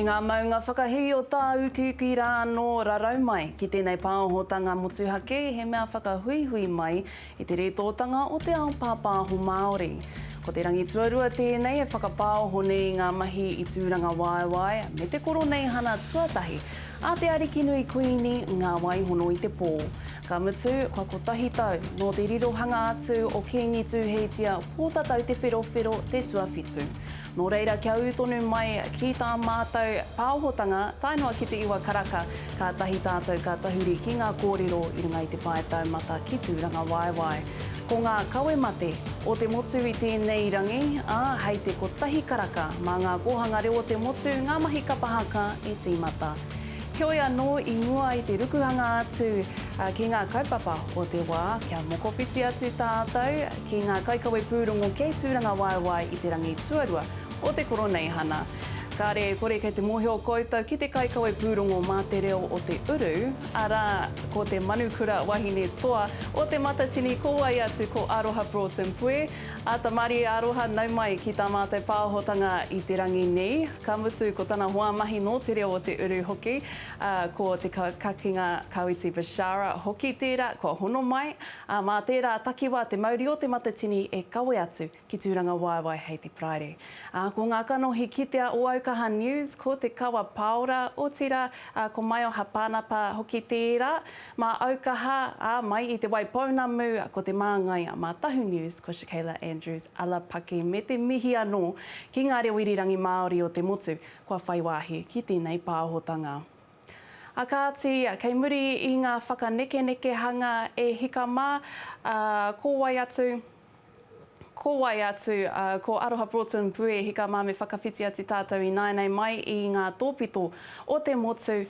ngā maunga whakahi o tā ukiuki rā no rarau mai. Ki tēnei pāohotanga motuhake, he mea whakahuihui mai i te rētōtanga o te ao pāpāho Māori. Ko te rangi tuarua tēnei e whakapāoho nei ngā mahi i tūranga waiwai me te Koroneihana tuatahi a te ariki nui kuini ngā waihono i te pō. Ka mutu, kua kotahi tau no te rirohanga atu o Kingi Tūheitia pōtatau te whirowhiro te tuawhitu. Nō reira kia utonu mai ki tā mātou pāohotanga, tainoa ki te iwa karaka, ka tahi tātou ka tahuri ki ngā kōrero i runga i te paetaumata ki tūranga waiwai. Ko ngā kawe mate o te motu i tēnei rangi, hei te kotahi karaka, mā ngā kohanga reo te motu, ngā mahi kapahaka e tīmata. Kia oi anō i mua i te rukuhanga atu ki ngā kaupapa o te wā, kia mokowhiti atu tātou ki ngā kaikawe pūrongo kei tūranga waiwai i te rangi tuarua o te Koroneihana. Ka re kore kei te mōhio koutou ki te kaikawe pūrongo mā te reo o te uru, arā ko te manukura wahine toa o te matatini ko ai atu ko Aroha Broughton Pue. Ata Māori Aroha nau mai ki tā mātou pāohotanga i te rangi nei. Ka mutu ko tana hoa mahi no te reo o te uru hoki, ko te kakinga Kawiti Bashara hoki tērā, ko hono mai. Mā tērā takiwa te mauri o te matatini e kawe atu ki tūranga waiwai hei te praere. Ko ngā kanohi kitea o Aukaha News, ko te kawa paora o tira, ko mai o hapānapa hoki tērā. Mā Aukaha, mai i te waipounamu, ko te māngai mā Tahu News, ko Shakayla Andrews, ala pake me te mihi anō ki ngā reo irirangi Māori o te motu, kua whaiwahi ki tēnei pāohotanga. Kāti, kei muri i ngā whakaneke hanga e hika mā, ko wai atu, ko Aroha Broughton Pue hika mā me whakawhiti atu tātou i nainei mai i ngā tōpito o te motu.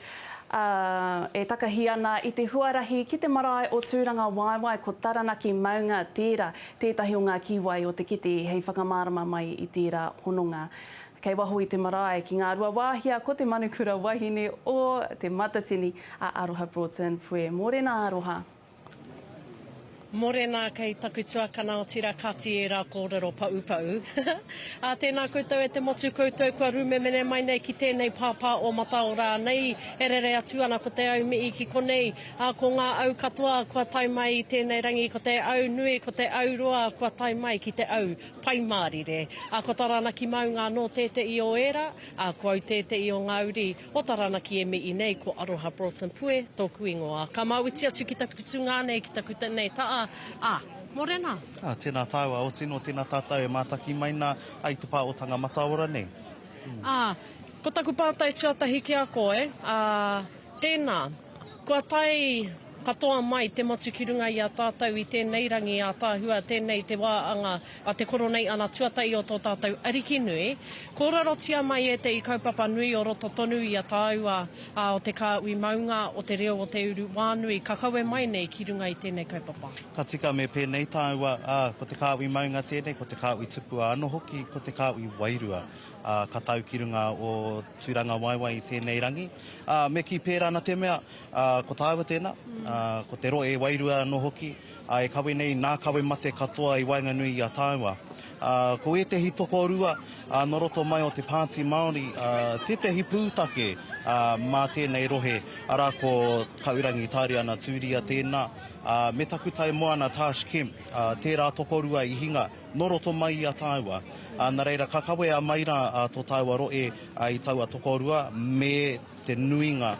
E takahi ana i te huarahi ki te marae o tūranga waiwai ko taranaki maunga tērā, tētahi o ngā kiwai o te kiti hei whakamārama mai i tērā hononga. Kei waho i te marae ki ngā rua wāhia ko te manukura wahine o te matatini a Aroha Broughton Pue. Mōrena Aroha. Morena kei taku tuakana o tira kati e rā kōrero paupau. Tēnā koutou e te motu koutou kua rumemene mai nei ki tēnei pāpā o Mataora nei e rere atu ana ko te au mii ki konei. Ko ngā au katoa kua tai mai i tēnei rangi, ko te au nui, ko te au roa kua tai mai ki te au paimārire. Ko taranaki maunga no tētei o era, ko au tētei o ngā uri o taranaki e mii nei ko Aroha Broughton Pue, tōku ingoa. Ka mauiti atu ki taku tunga nei, ki taku tēnei taa. Morena. Tēnā tāua o tino, tēnā tātou e mātaki maina ai te pāotanga Mataora nei. Ko taku pātai tuatahi ki a koe, tēnā, kua tai katoa mai te motu ki runga i a tātou i tēnei rangi a tāhua, tēnei te wāanga a te Koroneihana tuatai o tō tātou ariki nui. Ko rarotia mai e te i kaupapa nui o roto tonu i a tāua o te kāui maunga o te reo o te uru wānui. Ka kaue mai nei ki runga i tēnei kaupapa. Ka tika me pēnei tāua, ko te kāui maunga tēnei, ko te kāui tupua anō hoki, ko te kāui wairua. Ka tau ki runga o tūranga waiwai i tēnei rangi. Me ki pērana te mea, ko tāua tēnā, ko te roe wairua no hoki, e kawe nei nā kawe mate katoa i wainga nui i a tāua. Ko e te hi tokorua, no roto mai o te pāti Māori, tētahi pūtake mā tēnei rohe, arā ko kaurangi tāri ana tūria tēnā. Me taku tai moana Tash Kim, tērā tokorua i hinga, no roto mai i a tāua. Nā reira, ka kawe a maira tō tāua roe i taua tokorua me te nuinga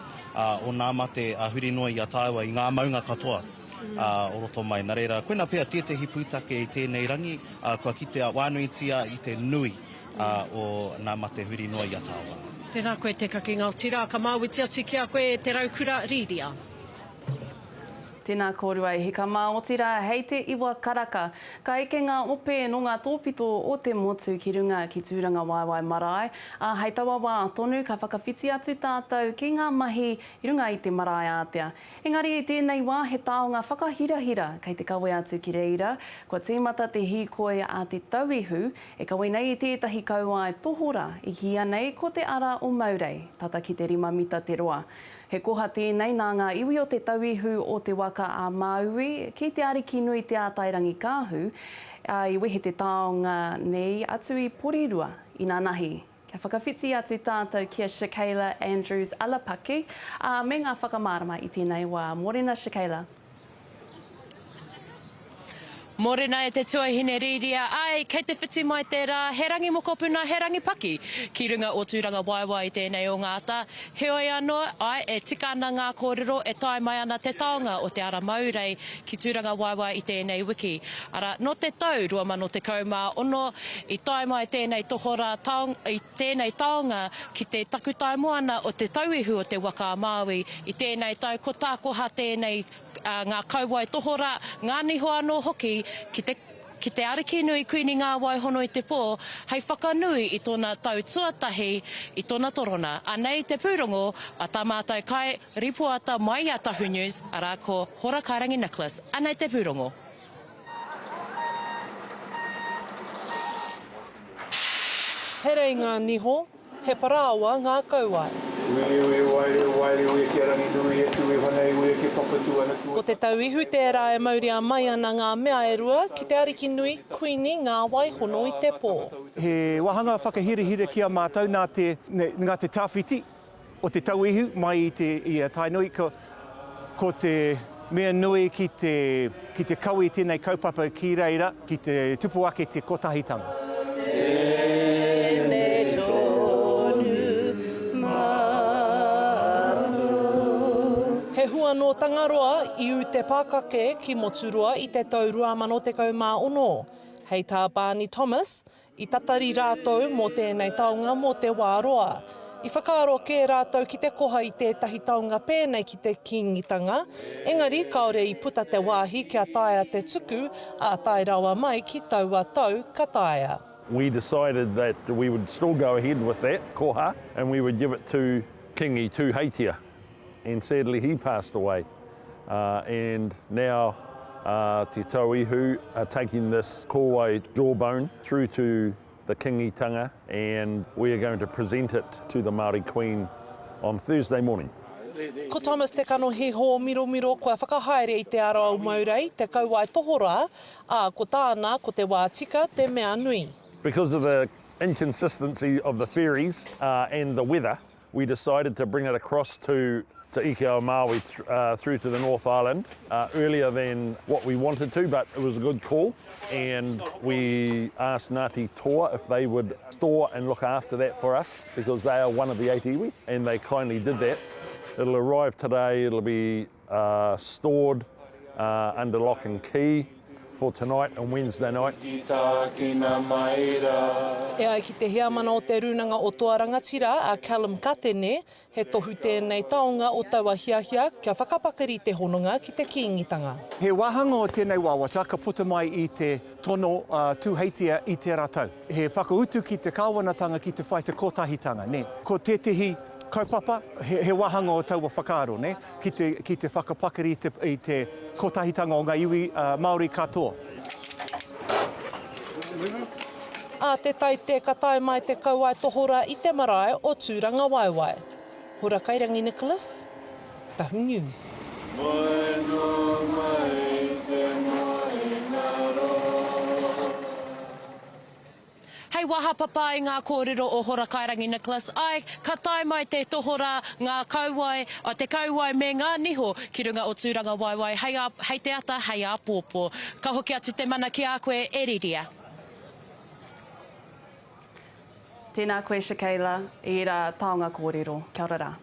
o nā mate huri noa i a tāua i ngā maunga katoa. O roto mai. Nā reira, koina pēr tētahi pūtake i tēnei rangi, kua kitea wānuitia i te nui o nā mate huri noa i a tāua. Tēnā koe te kakinga o tira, ka mauiti atu ki a koe te raukura rīria. Tēnā kōrua i hika mā o tira, hei te iwa karaka. Ka eke ngā ope no ngā tōpito o te motu ki runga ki tūranga waiwai marae. Hei tawa wā tonu, ka whakawhiti atu tātou ki ngā mahi i runga i te marae ātea. Engari i tēnei wā he taonga whakahirahira kei te kawe atu ki reira. Kua tīmata te hīkoe a te tauihu, e kawe nei i tētahi kauai tohora i ki anei ko te ara o Maurei, tata ki te 5 mita te roa. He koha tēnei nā ngā iwi o te tauihu o te waka a Māui, ki te ariki nui te ātairangi kāhu, i wehe te taonga nei atu i Porirua, i nā nahi Kia whakawhiti atu tātou kia Shakaila Andrews Alapaki. Me ngā whakamārama I tēnei wā. Morena Shakaila. Morena e te tuahine rīria, ai, kei te whiti mai tērā, he rangi mokopuna, he rangi paki, ki runga o tūranga waiwai I tēnei o ngāta. Heoi anō, ai, e tika ana ngā kōrero, e tai mai ana te taonga o te ara maurei ki tūranga waiwai I tēnei wiki. Ara, no te tau, rua mano te kaumā ono, I tai mai tēnei tohora I tēnei taonga ki te takutai moana o te tauihu o te waka Māori. I tēnei tau, ko tākoha tēnei ngā kauwai tohora, ngā niho anō hoki, ki te ariki nui kuini ngā waihono I te pō, hei whakanui I tōna tau tuatahi I tōna torona. Anei te pūrongo, a tā mātou kai ripuata mai a Tahu News, ara ko Hora Kairangi Nicholas. Anei te pūrongo. He rei ngā niho, he parāua ngā kauai. Ko te tauihu tērā e mauri a mai ana ngā mea e rua ki te ariki nui kuini ngā waihono I te pō. He wahanga whakahirihira ki a mātou ngā te tāwhiti o te tauihu mai I a tainui ko te mea nui ki te kaui tēnei kaupapa ki reira ki te tupu ake te kotahitanga. He hua no tangaroa I u te pākake ki moturua I te tau 2016. Hei tā Barney Thomas, I tatari rātou mō tēnei taonga mō te wāroa. I whakaaro kē rātou ki te koha I tētahi taonga pēnei ki te kingitanga, engari kaore I puta te wāhi kia taia te tuku a tai rawa mai ki taua tau ka taia. We decided that we would still go ahead with that koha and we would give it to Kingi Tūheitia. And sadly he passed away. And now Te Tauihu are taking this kōwai jawbone through to the kingitanga and we are going to present it to the Māori Queen on Thursday morning. Ko Thomas te kano he ho miro kua whakahaere I te ara o maurei, te kauai tohora, a ko tāna ko te wā tika te mea nui. Because of the inconsistency of the ferries and the weather, we decided to bring it across to Ike o Maui through to the North Island earlier than what we wanted to, but it was a good call. And we asked Ngāti Toa if they would store and look after that for us because they are one of the 8 iwi, and they kindly did that. It'll arrive today, it'll be stored under lock and key for tonight and Wednesday night. E ai ki te hiamana o te runanga o toa rangatira a Callum Katene, he tohu tēnei taonga o taua hiahia kia whakapakari te hononga ki te kingitanga. He wahanga o tēnei wāwata ka puta mai I te tono tūheitia I te rātau. He whakautu ki te kāwanatanga ki te whai te kotahitanga. Ne? Ko tētehi kaupapa, he wahanga o taua whakaaro, ne? Ki te whakapakari I te kotahitanga o ngā iwi Māori katoa. A te tai te katai mai te kauai tohora I te marae o tūranga waiwai. Hora Kairangi Nicholas, Tahu News. Hei waha papa I ngā kōrero o Hora Kairangi Nicholas. Ai, ka tai mai te tohora ngā kauai, te kauai me ngā niho ki runga o tūranga waiwai. Hei te ata, hei a pōpō. Ka hoki atu te mana ki a koe e riria. Tēnā koe Shakaila, I rā taonga kōrero. Kia ora rā.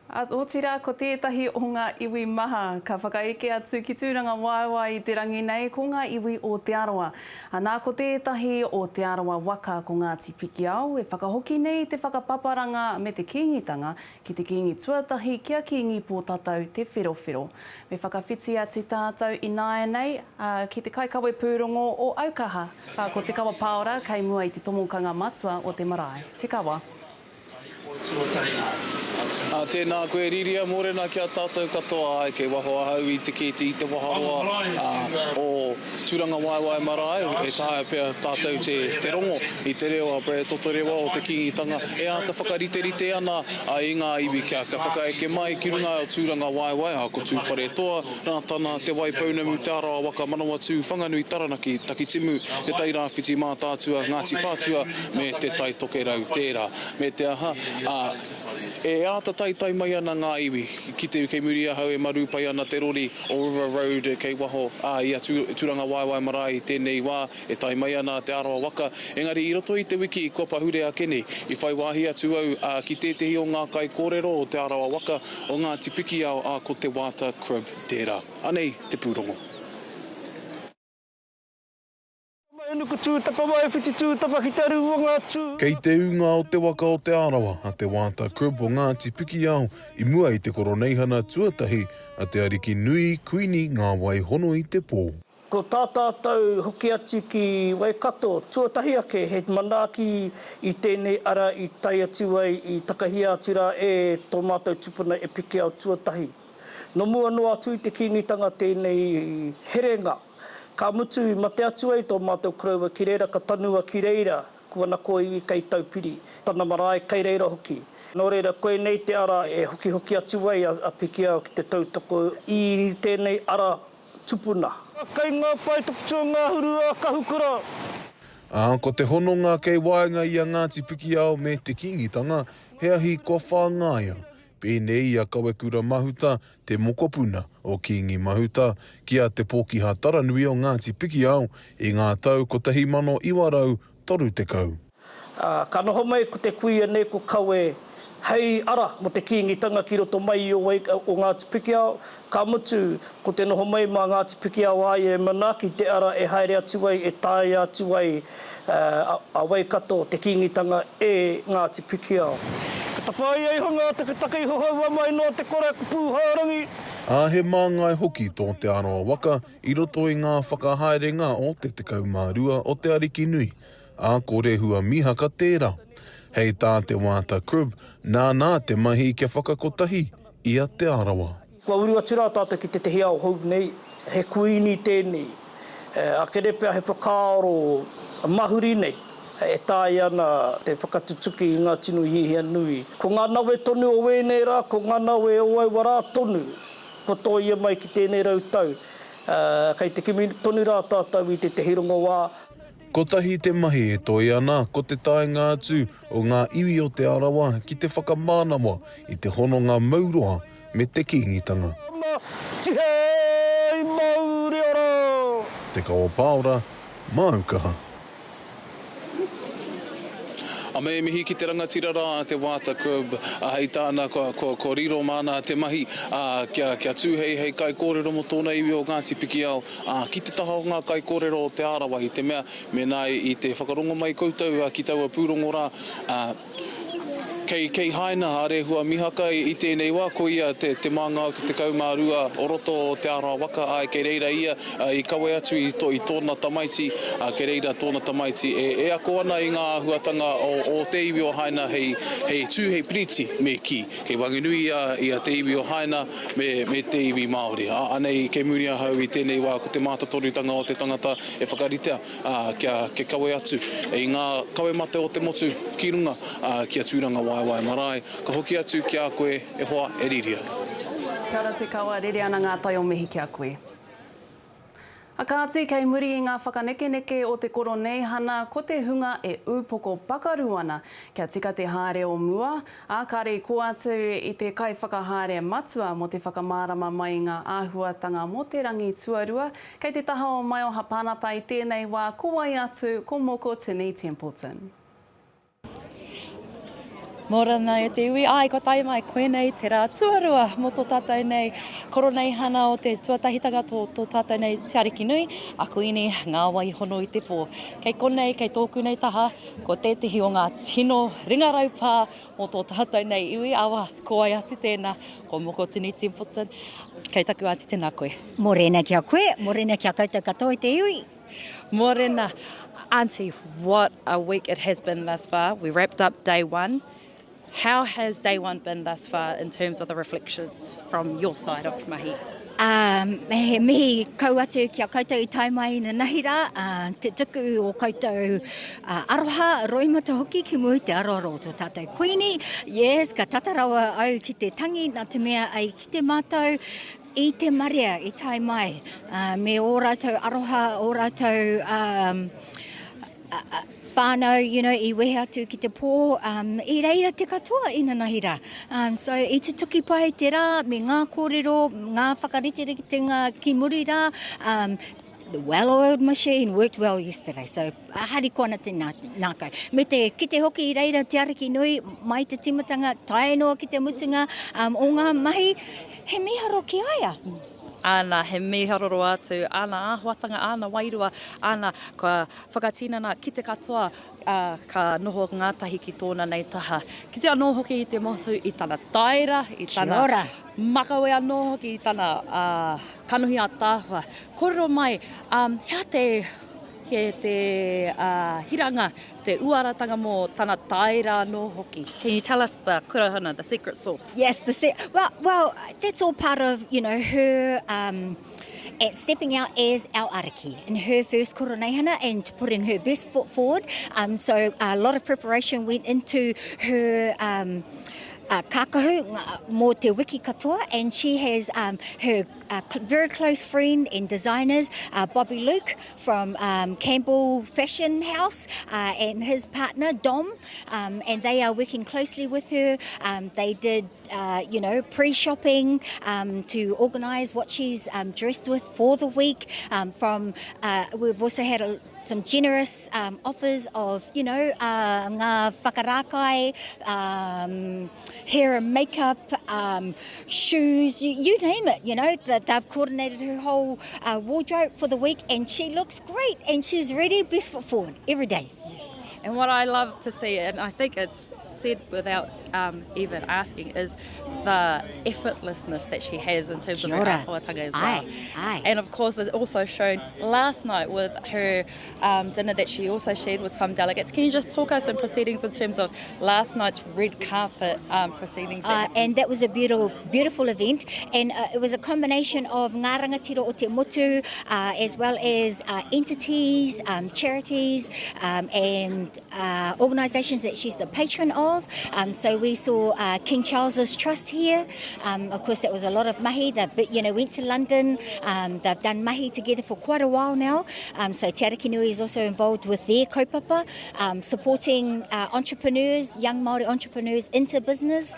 A o tira, ko tētahi o ngā iwi maha, ka whakaeke atu ki tūranga waiwai I te rangi nei, ko ngā iwi o te aroa. Nā ko tētahi o te aroa waka ko ngā tipiki au, e whakahoki nei te whakapaparanga me te kingitanga ki te kingi tuatahi kia kingi pō tatau te whirowhiro. Me whakawhiti atu tātou I nāia nei ki te kaikawe pūrongo o Aukaha, ko te kawa paora kei mua I te tomokanga matua o te marae. Te kawa. Tēnā koe riria mōrena kia tātou katoa ai kei waho ahau I te keti I te waharoa o tūranga waiwai marae e tae pia tātou te rongo I te reo a pre toto rewa o te kingitanga e ata whakarite ana a I ngā iwi kia whakaeke mai ki runga o tūranga waiwai a ko tū whare toa rā tana te waipaunamu te arawa waka manawa tū whanganui taranaki takitimu te tairawhiti mā tātua Ngāti Whātua me te tai toke rau tērā me te aha e ata tai mai ana ngā iwi ki te kei muri ahau e maru pai ana te rori o River Road kei waho ia tūranga waiwai marae tēnei wā e tai mai ana te arawa waka engari I roto I te wiki I kua pahure a kene I whai wāhi atu au ki tētehi o ngā kai kōrero o te arawa waka o ngā tipiki ao ko te wāta crib tērā anei te pūrongo Kei te unga o te waka o te arawa a te wāta crib o ngā tipiki ao I mua I te Koroneihana tuatahi a te ariki nui kuini ngā wai hono I te pō. Ko tātātou hoki atu ki Waikato, tuatahi ake he manaaki I tēnei ara I tai atu ai I takahia atura e tō mātou tupuna e piki au tuatahi. No mua noa atu I te kingitanga tēnei herenga. Ka mutu mate atu ai tō mātou koraua ki reira ka tanua ki reira kua na ko iwi kei taupiri. Tana marae kei reira hoki. Nō reira koe nei te ara e hoki atu ai a piki au ki te tautoko I tēnei ara tupuna. Kei ngā pai tukutua ngā hurua ka hukura. Ko te hononga kei waenga I a Ngāti Piki ao me te kingitanga, he ahi kua whāngaia. Pēnei I a kawekura mahuta te mokopuna o kingi mahuta kia te pōkiha taranui o Ngāti Piki ao I ngā tau ko tahi mano iwarau toru te kau. Ka noho mai ko te kuia nei ko kawe hei ara mo te kingitanga ki roto mai o Ngāti Piki ao. Ka mutu ko te noho mai mā Ngāti Piki ao ai e manaaki te ara e haere atu ai, e tāi atu ai a Waikato te kingitanga e Ngāti Piki ao. Ka tapai ai honga te takei hohaua mai no te kore pūhārangi. He māngai hoki tō te arawa waka I roto I ngā whakahaerenga o te tekau mārua o te ariki nui. Ko rehua mihaka tērā. Hei tā te wāta crib, nā te mahi kia whakakotahi I a te arawa. Kua urua tura tātou ki te tehi ao hou nei, he kuini tēnei. A kere pia he whakaaro mahuri nei. E tāi ana te whakatutuki I ngā tinu hihia nui. Ko ngā nawe tonu o wēnei rā, ko ngā nawe o ai wara tonu. Ko tō ia mai ki tēnei rautau. Kei te kimi tonu rā tātou I te tehirongo wā. Ko tahi te mahi e toi ana ko te taenga atu o ngā iwi o te arawa ki te whakamānawa I te hononga mauroa me te kingitanga. Tihei mauri ora! Te kawa pāora, Aukaha. A me mihi ki te rangatira rā te wāta crib hei tāna ko riro mana te mahi kia tūhei hei kai kōrero mo tōna iwi o Ngāti Piki ao ki te taha o ngā kai kōrero o te arawa I te mea me nai I te whakarongo mai koutou ki taua pūrongo rā Kei haina a rehua mihaka I tēnei wā ko ia te māngau te kaumārua o roto o te arawa waka ai kei reira ia I kawe atu I tōna tamaiti kei reira tōna tamaiti e ako ana I ngā huatanga o te iwi o haina hei tūhei piriti me ki kei wanginui ia te iwi o haina me te iwi Māori anei kei muri ahau I tēnei wā ko te mātatoritanga o te tangata e whakaritea kia kawe atu ngā kawe mate o te motu ki runga kia tūranga waiwai marae, ka hoki atu ki a koe e hoa e riria. Kia ora te kawa, rere ana ngā tai o mihi ki a koe. A kāti kei muri I ngā whakanekeneke o te Koroneihana, ko te hunga e upoko pakaru ana kia tika te haere o mua, kare ko atu I te kai whakahaere matua mo te whakamārama mai ngā āhuatanga mo te rangi tuarua, kei te taha o mai o hapānapa I tēnei wā ko wai atu ko moko Tini Templeton. Morana e te iwi, ko tai mai koenei te rā tuarua mo tō tātou nei Koroneihana o te tuatahitanga tō tātou nei te ariki nui, a koini ngā wai hono I te pō. Kei konei, kei tōku nei taha, ko tētihi o ngā tino ringarau pā o tō tātou nei iwi, awa, ko ai atu tēnā, ko moko Tini Templeton. Kei taku ati tēnā koe. Morena kia koe, morena kia koutou katoa I te iwi. Morena, Auntie, what a week it has been thus far. We wrapped up day one. How has day one been thus far in terms of the reflections from your side of mahi? He mihi kau atu kia koutou I tai mai na nahira, te tuku o koutou aroha, roimata hoki ki mui te aroaro o tō tātou kuini. Yes, ka tatarawa au ki te tangi, nā te mea ai ki te mātou, I te maria I tai mai. Me o rātou aroha, o rātou whānau, I wehe atu ki te pō, I reira te katoa I na nahira. So I te tuki pai te rā, me ngā kōrero, ngā whakariteritenga ki muri rā, the well-oiled machine worked well yesterday, so hari kona te nākau. Me te kite hoki I reira te ariki nui, mai te timatanga, tae noa ki te mutunga, o ngā mahi, he miharo ki aia. Ana, he miharoro atu, ana āhuatanga, ana wairua, ana ka whakatinana ki te katoa, ka noho ngātahi ki tōna nei taha. Ki te anō hoki I te motu I tana taira, I tana makawe anō hoki I tana kanuhi a tāhua. Kōrero mai, he te hiranga, te uaratanga mō tana taira no hoki. Can you tell us the kurahana, the secret sauce? Yes, well, that's all part of, her at stepping out as our ariki in her first Koroneihana and putting her best foot forward. So a lot of preparation went into her kākahu mō te wiki katoa, and she has her very close friend and designers, Bobby Luke from Campbell Fashion House, and his partner Dom, and they are working closely with her. They did pre-shopping to organise what she's dressed with for the week. We've also had some generous offers of, ngā whakarakai, hair and makeup, shoes, you name it, that they've coordinated her whole wardrobe for the week, and she looks great, and she's ready, best foot forward, every day. And what I love to see, and I think it's said without even asking, is the effortlessness that she has in terms of her āhuatanga as well. Aye. And of course, it's also shown last night with her dinner that she also shared with some delegates. Can you just talk us in proceedings in terms of last night's red carpet proceedings? And that was a beautiful event, and it was a combination of ngā rangatira o te motu, as well as entities, charities, and organisations that she's the patron of. So we saw King Charles's Trust here. Of course, that was a lot of mahi. They went to London. They've done mahi together for quite a while now. So Te Arakinui is also involved with their kaupapa, supporting entrepreneurs, young Māori entrepreneurs into business.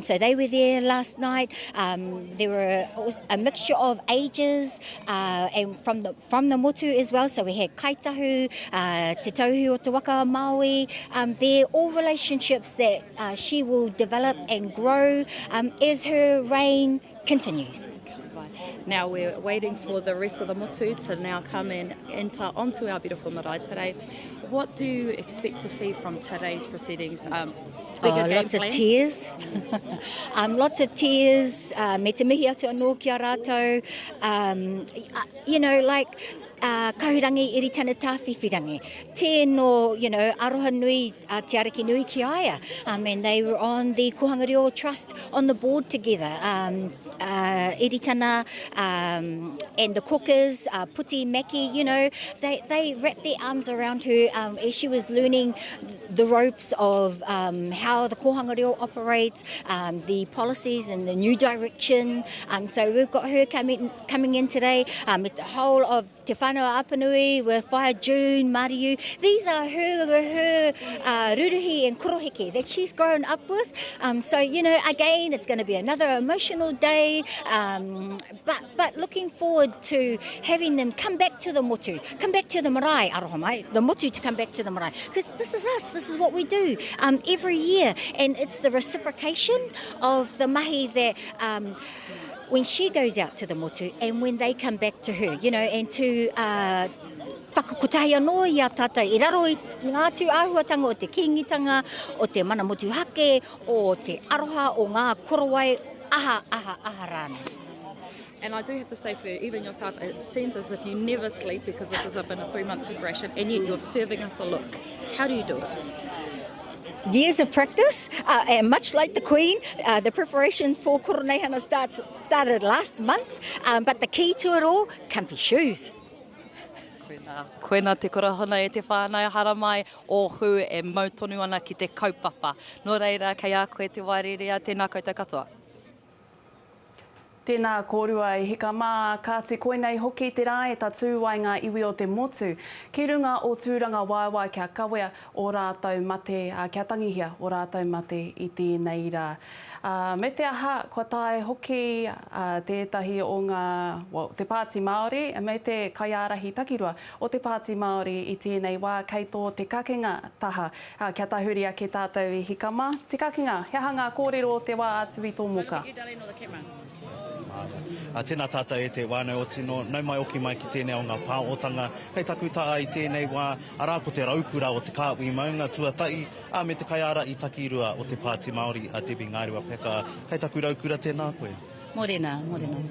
So they were there last night. There were a mixture of ages and from the motu as well. So we had kaitahu, te tauhi o te waka Māui. They're all relationships that she will develop and grow as her reign continues. Now we're waiting for the rest of the motu to now come and enter onto our beautiful marae today. What do you expect to see from today's proceedings? Lots of tears. Lots of tears. Me te mihi atu anō ki a rātou. Kahurangi iri tana tāwhiwhirangi. Tēnō, aroha nui te ariki nui ki aia. And they were on the Kohanga Reo Trust on the board together. Iri tana and the cookers, Puti, Maki, they wrapped their arms around her as she was learning the ropes of how the Kohanga Reo operates, the policies and the new direction. So we've got her coming in today with the whole of Te Whanau Apanui, with Whaia June, Mariu. These are her ruruhi and koroheke that she's grown up with. So, again, it's going to be another emotional day, but looking forward to having them come back to the motu, come back to the marae, aroha mai, the motu to come back to the marae. Because this is us, this is what we do every year. And it's the reciprocation of the mahi that when she goes out to the motu and when they come back to her, and to whakakotahi anō I a tata I raro I ngā tū āhuatanga o te kingitanga, o te mana motu hake, o te aroha, o ngā korowai, aha rāna. And I do have to say for even yourself, it seems as if you never sleep because this has been a 3-month preparation, and yet you're serving us a look. How do you do it? years of practice, and much like the Queen, the preparation for Koroneihana started last month, but the key to it all, comfy shoes. Koena te korahona e te whānau haramai o hu e mautonu ana ki te kaupapa. Nō reira, kei a koe te wairerea, tēnā koutou katoa. Tēnā kōrua e hika mā, ka te koenei hoki te rā e tā tūwai ngā iwi o te motu. Ki runga o tūranga waiwai kia kawea o rātou mate, kia tangihia o rātou mate i tēnei rā. Me te aha, kua tae hoki tētahi o ngā, te Pāti Māori, me te kaiārahi takirua o te Pāti Māori i tēnei wā kei tō te kakinga taha. Kia tahuria ke tātou i hika mā. Te kakinga, hea hanga kōrero o te wā atu i tō moka. Tēnā tātou e te wānau o tino, nau mai oki mai ki tēnei o ngā pāotanga, kei taku taa i tēnei wā, arā ko te raupura o te kāwi maunga tuatai, me te kaiara i takirua o te Pāti Māori a te Ngāriwa Peka. Kei taku raupura tēnā koe? Morena, morena.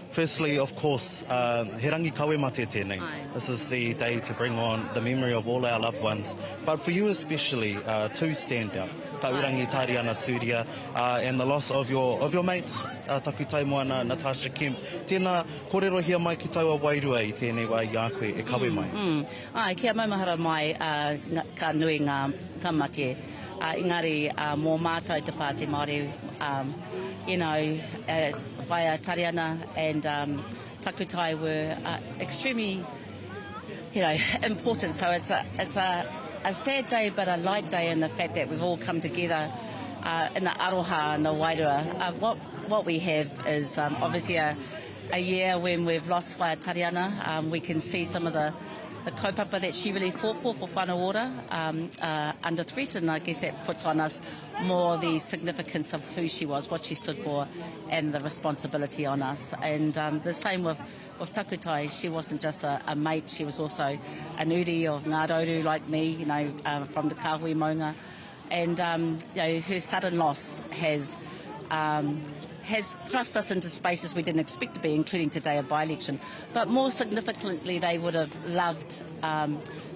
Firstly, of course, he rangi kawe mate tēnei. This is the day to bring on the memory of all our loved ones. But for you especially, two stand out. Ka urangi Tariana Tūria and the loss of your mates, taku tai moana Natasha Kemp. Tēnā kōrero hia mai ki taua wairua i tēnei wā i a koe e kawe mai. Ai, kia maumahara mai ka nui ngā kamate. Engari, mō mātou te Pāti Māori, Waia Tariana and Takutai were extremely, important. So it's a sad day, but a light day in the fact that we've all come together in the aroha and the wairua. What we have is obviously a year when we've lost Waia Tariana. We can see some of the kaupapa that she really fought for whānau ora under threat, and I guess that puts on us more the significance of who she was, what she stood for, and the responsibility on us. And the same with Takutai. She wasn't just a mate, she was also an uri of Ngā Rauru like me, from the Kāhui Maunga. And her sudden loss has thrust us into spaces we didn't expect to be, including today a by-election. But more significantly, they would have loved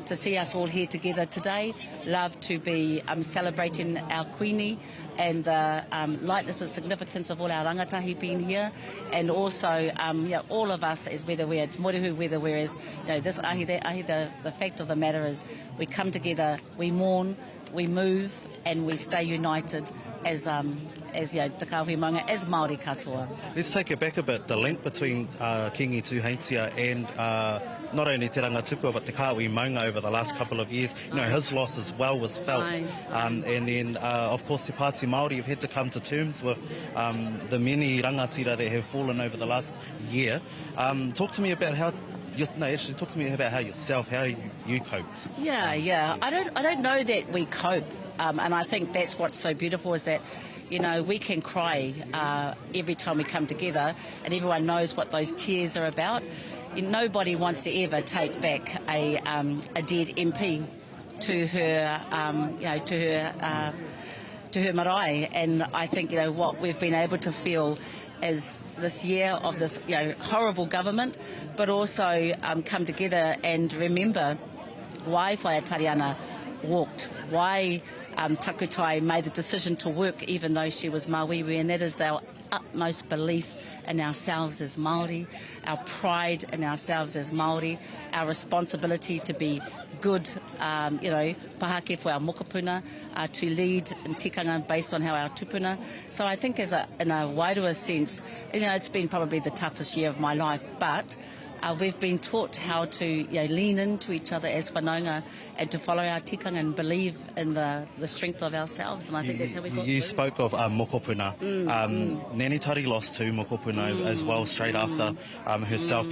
to see us all here together today, loved to be celebrating our Queenie and the lightness and significance of all our rangatahi being here, and also all of us as whether we're morehu, whether we're as this ahi, that ahi, the fact of the matter is we come together, we mourn, we move, and we stay united as te Kāhui Maunga, as Māori katoa. Let's take it back a bit. The link between Kingi Tuheitia and not only Te Rangatupua but Te Kāhui Maunga over the last couple of years, his loss as well was felt. And then, of course, Te Pāti Māori have had to come to terms with the many rangatira that have fallen over the last year. Talk to me about how yourself, how you coped. Yeah. I don't know that we cope, and I think that's what's so beautiful is that we can cry every time we come together, and everyone knows what those tears are about. Nobody wants to ever take back a dead MP to her marae, and I think what we've been able to feel is this year of this horrible government, but also come together and remember why Waia Tariana walked, why Takutai made the decision to work even though she was Māwiwi, and that is our utmost belief in ourselves as Māori, our pride in ourselves as Māori, our responsibility to be good, pahake for our mokopuna, to lead in tikanga based on our tupuna. So I think in a wider sense, it's been probably the toughest year of my life, but we've been taught how to lean into each other as whanaunga and to follow our tikanga and believe in the strength of ourselves, and I think that's how we got through. You spoke of mokopuna. Nani Tari lost to mokopuna as well straight after herself.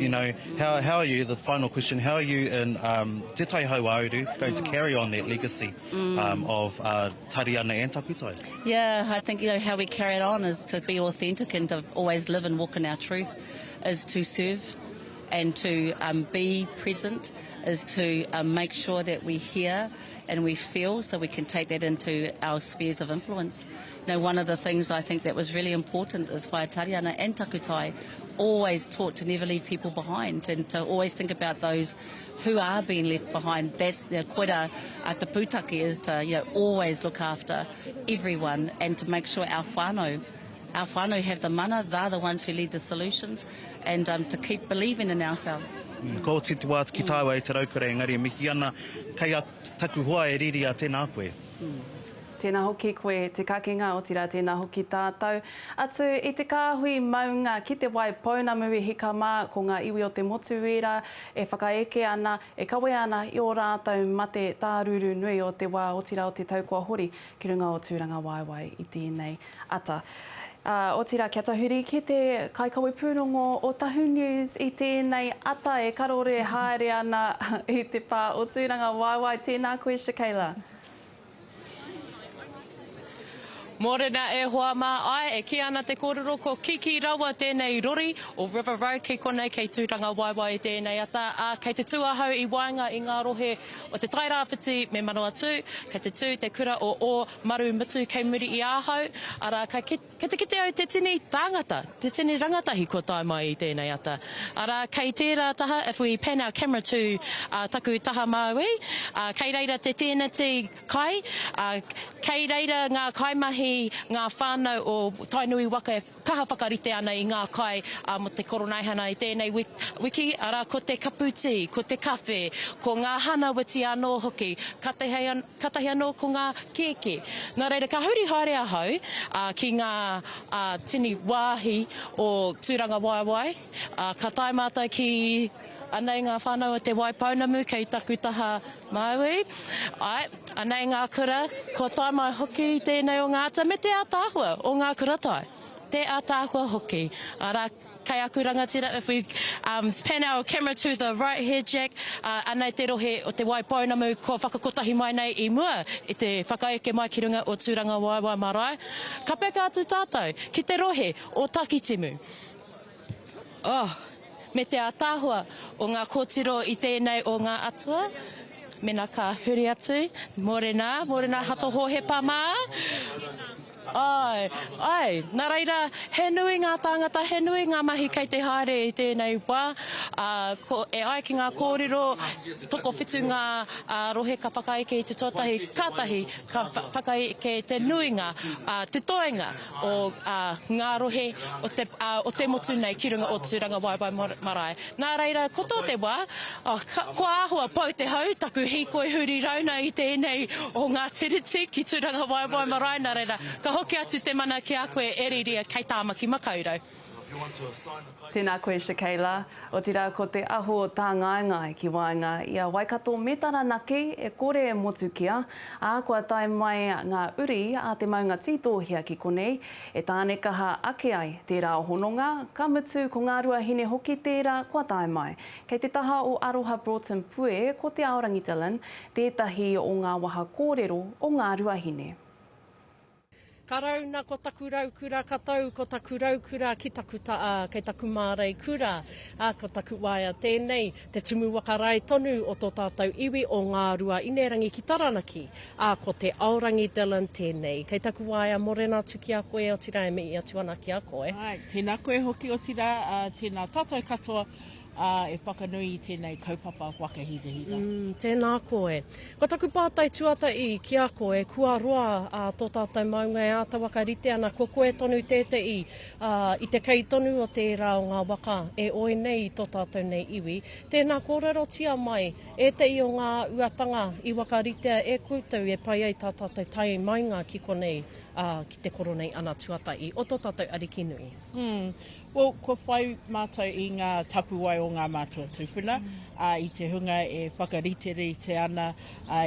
How are you, the final question, how are you in Te Tai Hauauru going to carry on that legacy of Tariana and Takutai? Yeah, I think how we carry it on is to be authentic and to always live and walk in our truth, is to serve and to be present, is to make sure that we hear and we feel so we can take that into our spheres of influence. One of the things I think that was really important is Waia Tariana and Takutai always taught to never leave people behind and to always think about those who are being left behind. That's the koira te pūtake, is to always look after everyone and to make sure our whānau have the mana, they're the ones who lead the solutions, and to keep believing in ourselves. Ko titi wā ki tāua e te raukare, engari e mihi ana, kei a taku hoa e riri a tēnā koe. Tēnā hoki koe, te kakenga o tira, tēnā hoki tātou. Atu, i te kāhui maunga ki te wai pounamu e hika mā ko ngā iwi o te motu wera, e whakaeke ana, e kawe ana i o rātou mate tāruru nui o te wā o tira o te taukua hori, ki runga o tūranga waiwai i tēnei ata. O tira, kia tahuri ki te kaikawe pūrongo o Tahu News i tēnei ata e karore haere ana i te pā o tūranga waiwai. Tēnā koe, Shakaila. Mōrena e hoa mā ai, e ki ana te kōrero ko Kiki Rawa tēnei rori o River Road ki konei kei tūranga waiwai i tēnei ata. Kei te tūahau i wainga i ngā rohe o te tairāwhiti me Manawatu, kei te tū te kura o Maru Mutu kei muri i āhau. Ara, kei te kite au te tini tāngata, te tini rangatahi ko tai mai i tēnei ata. Ara, kei tērā taha, if we pan our camera to taku taha Māui, kei reira te tēnati kai, kei reira ngā kaimahi ngā whānau o tainui waka e kaha whakarite ana i ngā kai mo te Koroneihana i tēnei wiki. Ara, ko te kaputi, ko te kawhe, ko ngā hana witi anō hoki, katahi anō ko ngā keke. Nā reira, ka huri haere ahau ki ngā tini wāhi o tūranga waiwai, ka taimata ki anei ngā whānau o te waipaunamu kei taku taha Māui. Anei ngā kura, ko tai mai hoki tēnei o ngā ata, me te ātāhua o ngā kuratai. Te ātāhua hoki. Ara, kei aku rangatira, if we pan our camera to the right here, Jack, anei te rohe o te waipaunamu, ko whakakotahi mai nei i mua, i te whakaeke mai ki runga o tūranga waiwai marae. Ka peka atu tātou, ki te rohe o Takitimu. Me te ātāhua o ngā kōtiro i tēnei o ngā atua, mena ka huri atu, mōrena hatoho he pamā. Nā reira, he nui ngā tāngata, he nui ngā mahi kei te haere i tēnei wā. E ai ki ngā kōrero, toko whitu ngā rohe ka whakaeke i te tuatahi kātahi, ka whakaeke te nuinga, te toenga o ngā rohe o te motu nei ki runga o tūranga waiwai marae. Nā reira, ko tō te wā, ko āhua pau te hau, taku hikoi huri rauna i tēnei o ngā tiriti ki tūranga waiwai marae. Nā reira, ka hoki atu te mana ki a koe e riria kei tāmaki makaurau. Tēnā koe, Shakaila. O tira, ko te aho o tā ngaingai ki wainga. Ia Waikato me taranaki e kore e motukia. Kua tai mai ngā uri a te maunga tītohia ki konei. E tāne kaha ake ai tērā o hononga. Ka mutu ko ngā rua hine hoki tērā kua tai mai. Kei te taha o Aroha Broughton Pue ko te Aorangi Dylan, tētahi o ngā waha kōrero o ngā rua hine. Ka rauna ko taku raukura, ka tau ko taku raukura ki taku kei taku mārei kura, ko taku waia tēnei, te tumu wakarai tonu o tō tātou iwi o ngā rua inerangi ki Taranaki, ko te Aorangi Dylan tēnei. Kei taku waia morena tuki a koe o tira e mi i atu ana ki a koe. Tēnā koe hoki o tira, tēnā tātou katoa, e whakanui i tēnei kaupapa wakahirihira. Tēnā koe. Ko taku pātai tuata i ki a koe, kua roa tō tātou maunga e āta waka rite ana, ko koe tonu tētei i te kei tonu o tērā o ngā waka e oi nei i tō tātou nei iwi. Tēnā kōrero tia mai, e te i o ngā uatanga i waka rite e kūtau e pai ai tā tātou tai mainga ki konei ki te Koroneihana tuata i o tō tātou ariki nui. Well, ko whai mātou i ngā tapuai o ngā mātua tūpuna, i te hunga e whakaritere te ana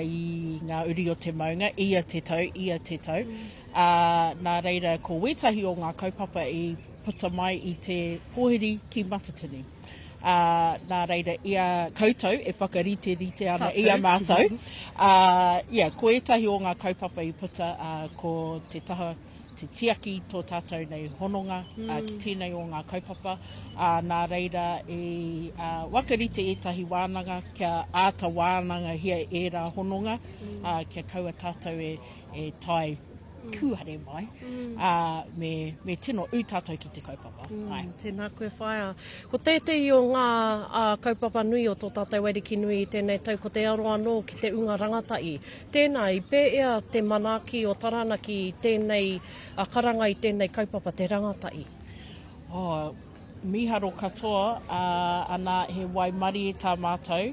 i ngā uri o te maunga, ia te tau. Nā reira, ko wetahi o ngā kaupapa i puta mai i te pōheri ki Matatini. Nā reira, ia koutou e whakariterite ana ia mātou. Ko etahi o ngā kaupapa i puta ko te taha, te tiaki tō tātou nei hononga, ki tēnei o ngā kaupapa. Nā reira, e wakarite etahi wānanga, kia āta wānanga hia e rā hononga, kia kaua tātou e tai kuhare mai, me tino u tātou ki te kaupapa. Tēnā koe whaia. Ko tētei o ngā kaupapa nui o tō tātou wariki nui i tēnei tau, ko te aroa anō ki te unga rangatai. Tēnā i pēea te manaki o taranaki i tēnei karanga i tēnei kaupapa te rangatai. Miharo katoa, ana he waimari e tā mātou,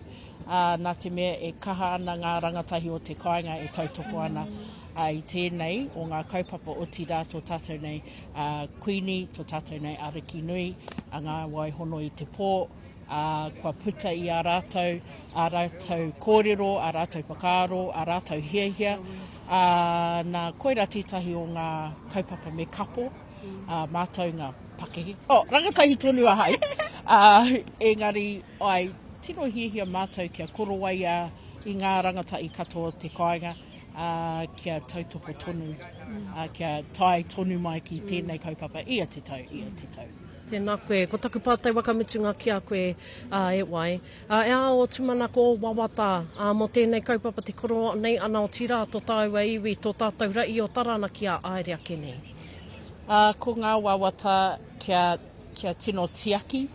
nā te mea e kaha ana ngā rangatahi o te kāinga e tautoko ana i tēnei o ngā kaupapa o tira tō tātou nei kuini, tō tātou nei ariki nui, a ngā waihono i te pō, kua puta i a rātou kōrero, a rātou pakaro, a rātou hiahia, nā koira tītahi o ngā kaupapa me kapo, mātou ngā pakehi. Rangatahi tonu a hai. Engari, ai, tino hiahia mātou kia korowai i ngā rangatai katoa te kāinga, kia tautoko tonu, kia tai tonu mai ki tēnei kaupapa. Ia te tau. Tēnā koe, ko taku pātai wakamutunga ki a koe e wai. E a o tumanako o wawata mo tēnei kaupapa te koro nei ana o tira tō tāua iwi tō tātou rai o taranaki a aere ake nei. Ko ngā wawata kia tino tiaki,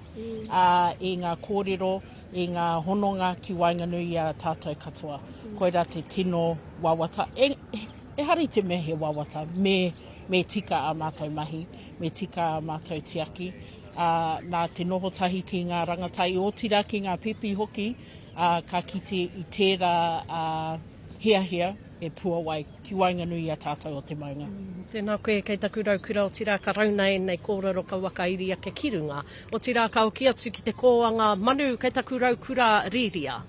i ngā kōrero, i ngā hononga ki Wainganui a tātou katoa. Koira te tino wawata. E hari te me he wawata, me tika a mātou mahi, me tika a mātou tiaki. Nā te noho tahi ki ngā rangatai o tira ki ngā pipi hoki, ka kite i tērā hiahia e pua wai ki Wainganui a tātou o te maunga. Tēnā koe, kei taku raukura o tira ka rauna e nei kōrero ka wakairi ake kirunga. O tira ka o ki atu ki te kōanga manu, kei taku raukura riria.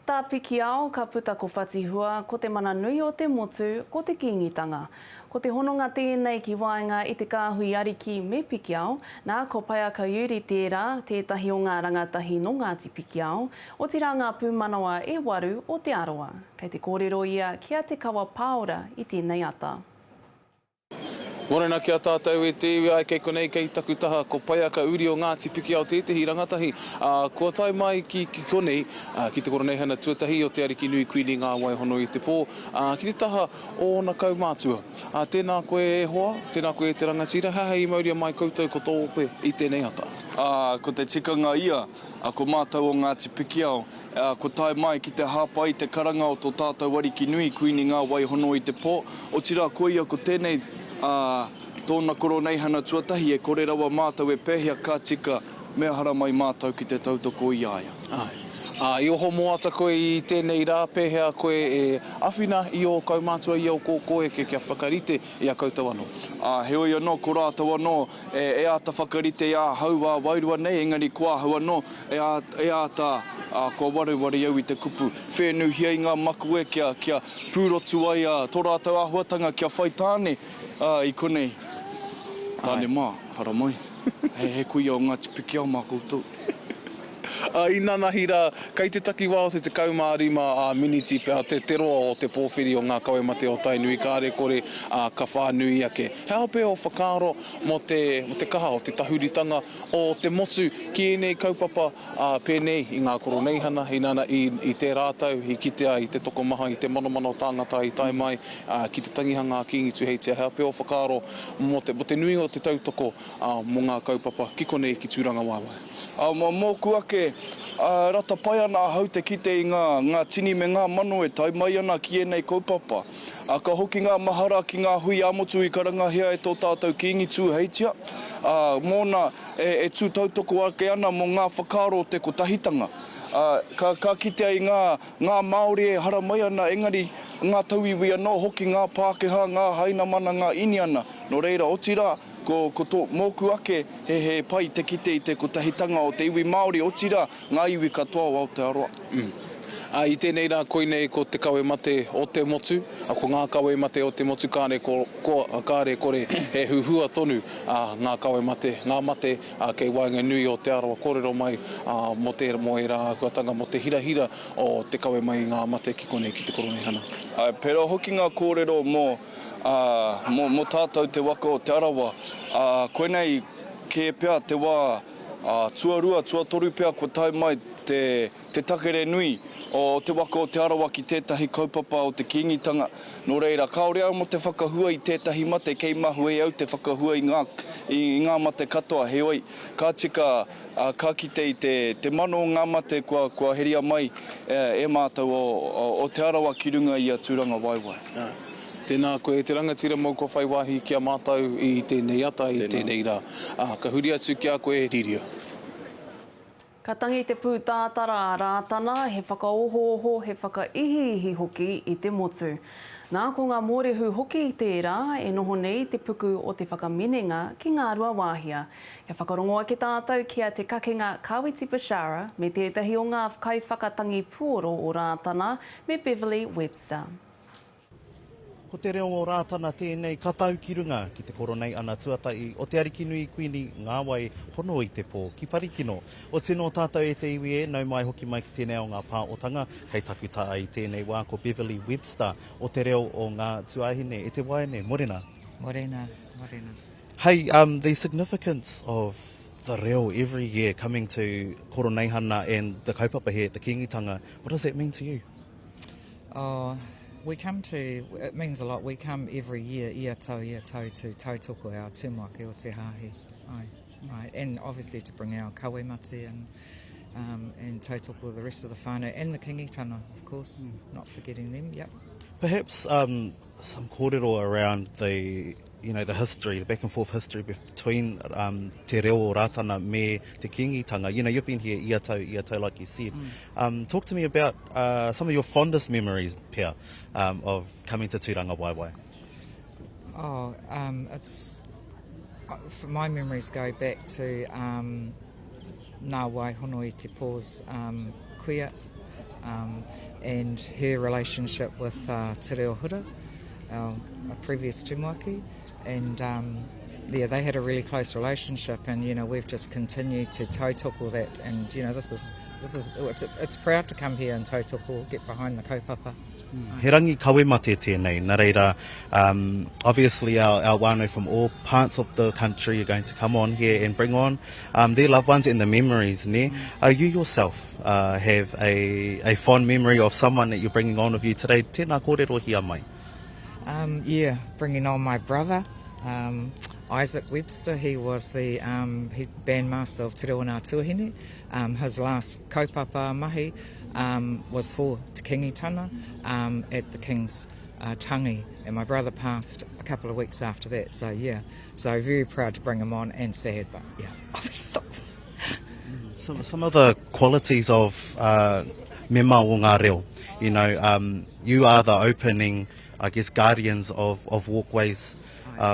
Tā piki ao, ka puta ko whatihua, ko te mana nui o te motu, ko te kingitanga. Ko te hononga tēnei ki waenga i te kāhui ariki me piki ao, nā ko pai aka iuri tērā, tētahi o ngā rangatahi no Ngāti piki ao, o tira ngā pūmanawa e waru o te aroa. Kei te kōrero ia kia te kawa pāora i tēnei ata. Morena kia tātou e te iwi ai kei konei kei taku taha ko pai aka uri o Ngāti piki ao tētahi rangatahi. Kua tai mai ki konei, ki te Koroneihana tuatahi o te ariki nui kuini ngā waihono i te pō, ki te taha o na kaumātua. Tēnā koe e hoa, tēnā koe e te rangatira, hei mauria mai koutou ko tō ope i tēnei ata. Ko te tikanga ia, ko mātou o Ngāti piki ao, ko tai mai ki te hapa i te karanga o tō tātou ariki nui kuini ngā waihono i te pō. O tira koe ia ko tēnei tōna Koroneihana tuatahi e kore rawa mātou e pēhia kā tika mea hara mai mātou ki te tautoko i aia. I oho moata koe i tēnei rā pēhea koe e awhina i o kaumātua i o koe kia whakarite i a koutou anō. Heoi anō, ko rātou anō, e ata whakarite i a haua wairua nei, engari kua hau anō, e ata kua waru au i te kupu. Whenua i ngā maku e kia pūrotu ai tō rātou āhuatanga kia whai tāne i konei. Tāne mā, hara mai. He kui o Ngāti piki ao mā koutou. I nanahi rā, kei te taki wā o te kaumārima miniti pēr te roa o te pōwhiri o ngā kauemate o Tainui, kāre kore ka whānui ake. Hea pēr o whakaaro mo te kaha o te tahuritanga o te motu ki enei kaupapa pēnei i ngā Koroneihana, i te rātau, i kitea, i te tokomaha, i te manomano tāngata, i tai mai, ki te tangihanga kingitu heitia. Hea pēr o whakaaro mo te nui o te tautoko mo ngā kaupapa ki konei ki tūranga waiwai. Mōku ake, rata pai ana hau te kite i ngā tini me ngā mano e tai mai ana ki enei kaupapa. Ka hoki ngā mahara ki ngā hui amotu i karangahia e tō tātou kingitu heitia. Mōna e tū tautoko ake ana mo ngā whakaaro te kotahitanga. Ka kitea i ngā Māori e hara mai ana, engari ngā tauiwi anō hoki ngā Pākehā, ngā haina mana, ngā iniana. No reira, o tira, ko tō mōku ake he pai te kite i te kotahitanga o te iwi Māori, o tira ngā iwi katoa o Aotearoa. I tēnei rā koinei ko te kawe mate o te motu, ko ngā kawe mate o te motu kāre kore he huhua tonu ngā kawe mate, ngā mate kei Wainganui o te aroa kōrero mai mo e rā kuatanga mo te hirahira o te kawe mai ngā mate ki konei ki te Koroneihana. Pera hoki ngā kōrero mo tātou te waka o te arawa, koinei ke pēr te wā tuarua, tuatoru pēr ko tai mai te takere nui o te waka o te arawa ki tētahi kaupapa o te kingitanga. Nō reira, kaore au mo te whakahua i tētahi mate, kei mahu e au te whakahua i ngā mate katoa. He oi, ka tika ka kite i te mano o ngā mate kua heria mai e mātou o te arawa ki runga i a tūranga waiwai. Tēnā koe, te rangatira mau ko whai wāhi kia mātou i tēnei ata, i tēnei rā. Ka huri atu ki a koe, Riria. Ka tangi te pūtātara a rātana, he whakaoho, he whakaihi hoki i te motu. Nā ko ngā mōrehu hoki i tērā, e noho nei te puku o te whakaminenga ki ngā rua wāhia. He whakarongoa ki tātou kia te kakenga Kawiti Bashara, me tētahi o ngā kaiwhakatangi puoro o rātana, me Beverly Webster. Ko te reo o rātana tēnei katau ki runga ki te Koroneihana tuatai o te arikinui kuini ngā wai hono i te pō ki parikino. O tino tātou e te iwi e, nau mai hoki mai ki tēnei o ngā pāotanga, kei takuta ai tēnei wā ko Beverly Webster o te reo o ngā tuahine. E te waene, morena. Morena, morena. Hey, the significance of the reo every year coming to Koroneihana and the kaupapa here at the Kingitanga, what does that mean to you? Oh, it means a lot. We come every year, ia tau to tautoko our tūmaki o te hāhi. Right. And obviously to bring our kawemate and tautoko the rest of the whānau and the kingitanga, of course, not forgetting them, yep. Perhaps some kōrero around the history, the back and forth history between te reo o rātana me te kingitanga. You know, you've been here ia tau, like you said. Talk to me about some of your fondest memories, Pia, of coming to Tūranga Waiwai. Oh, my memories go back to Ngā Wai Hono i te pō's kuia and her relationship with Te Reo Hura, our previous tūmaki. And they had a really close relationship, and we've just continued to tautoko that. And it's proud to come here and tautoko, get behind the kaupapa. He rangi kawemate tēnei, nā reira, obviously our wānau from all parts of the country are going to come on here and bring on their loved ones and the memories. Ne? You yourself have a fond memory of someone that you're bringing on with you today. Tēnā kōrero hia mai. Yeah, bringing on my brother, Isaac Webster. He was the bandmaster of Te Reo Ngā Tuahine. His last kaupapa mahi was for Te Kingitana at the King's Tangi, and my brother passed a couple of weeks after that. So yeah, so very proud to bring him on, and sad, but yeah, stop. Some of the qualities of me mau o ngā reo, you are the opening, I guess, guardians of walkways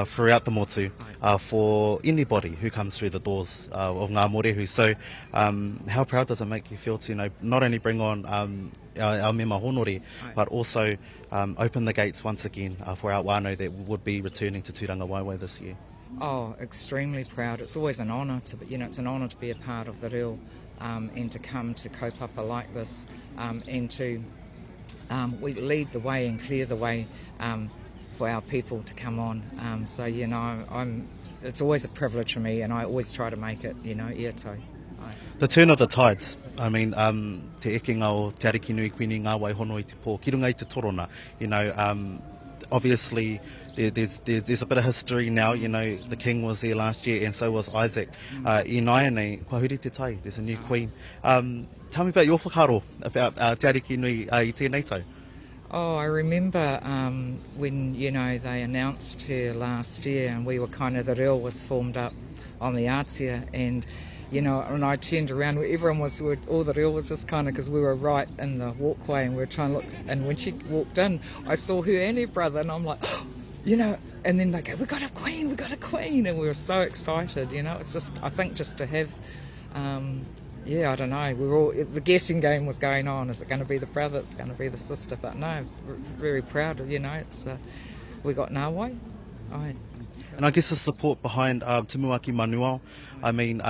throughout the motu for anybody who comes through the doors of ngā morehu. So how proud does it make you feel to not only bring on our mema honore, but also open the gates once again for our wānau that would be returning to Tūranga Waiwai this year? Oh, extremely proud. It's always an honour to it's an honour to be a part of the reo and to come to kaupapa like this and to we lead the way and clear the way for our people to come on. So, it's always a privilege for me, and I always try to make it, ia tau. The turn of the tides. I mean, te ekenga o te ariki nui kuini ngā wai hono i te pō, ki runga i te torona. Obviously, there's a bit of history now. The king was there last year, and so was Isaac. I nei, kua huri te tai, there's a new queen. Tell me about your whakaro, about te ariki nui i tēnei tau. Oh, I remember when, they announced her last year, and we were the reo was formed up on the Atia, and when I turned around, all the reo was just because we were right in the walkway and we were trying to look, and when she walked in, I saw her and her brother, and I'm like, and then they go, we got a queen, and we were so excited, it's just, I think just to have, I don't know, the guessing game was going on, is it going to be the brother, it's going to be the sister, but no, we're very proud of, it's, we got Ngā Wai. And I guess the support behind Tumuaki Manuao. I mean,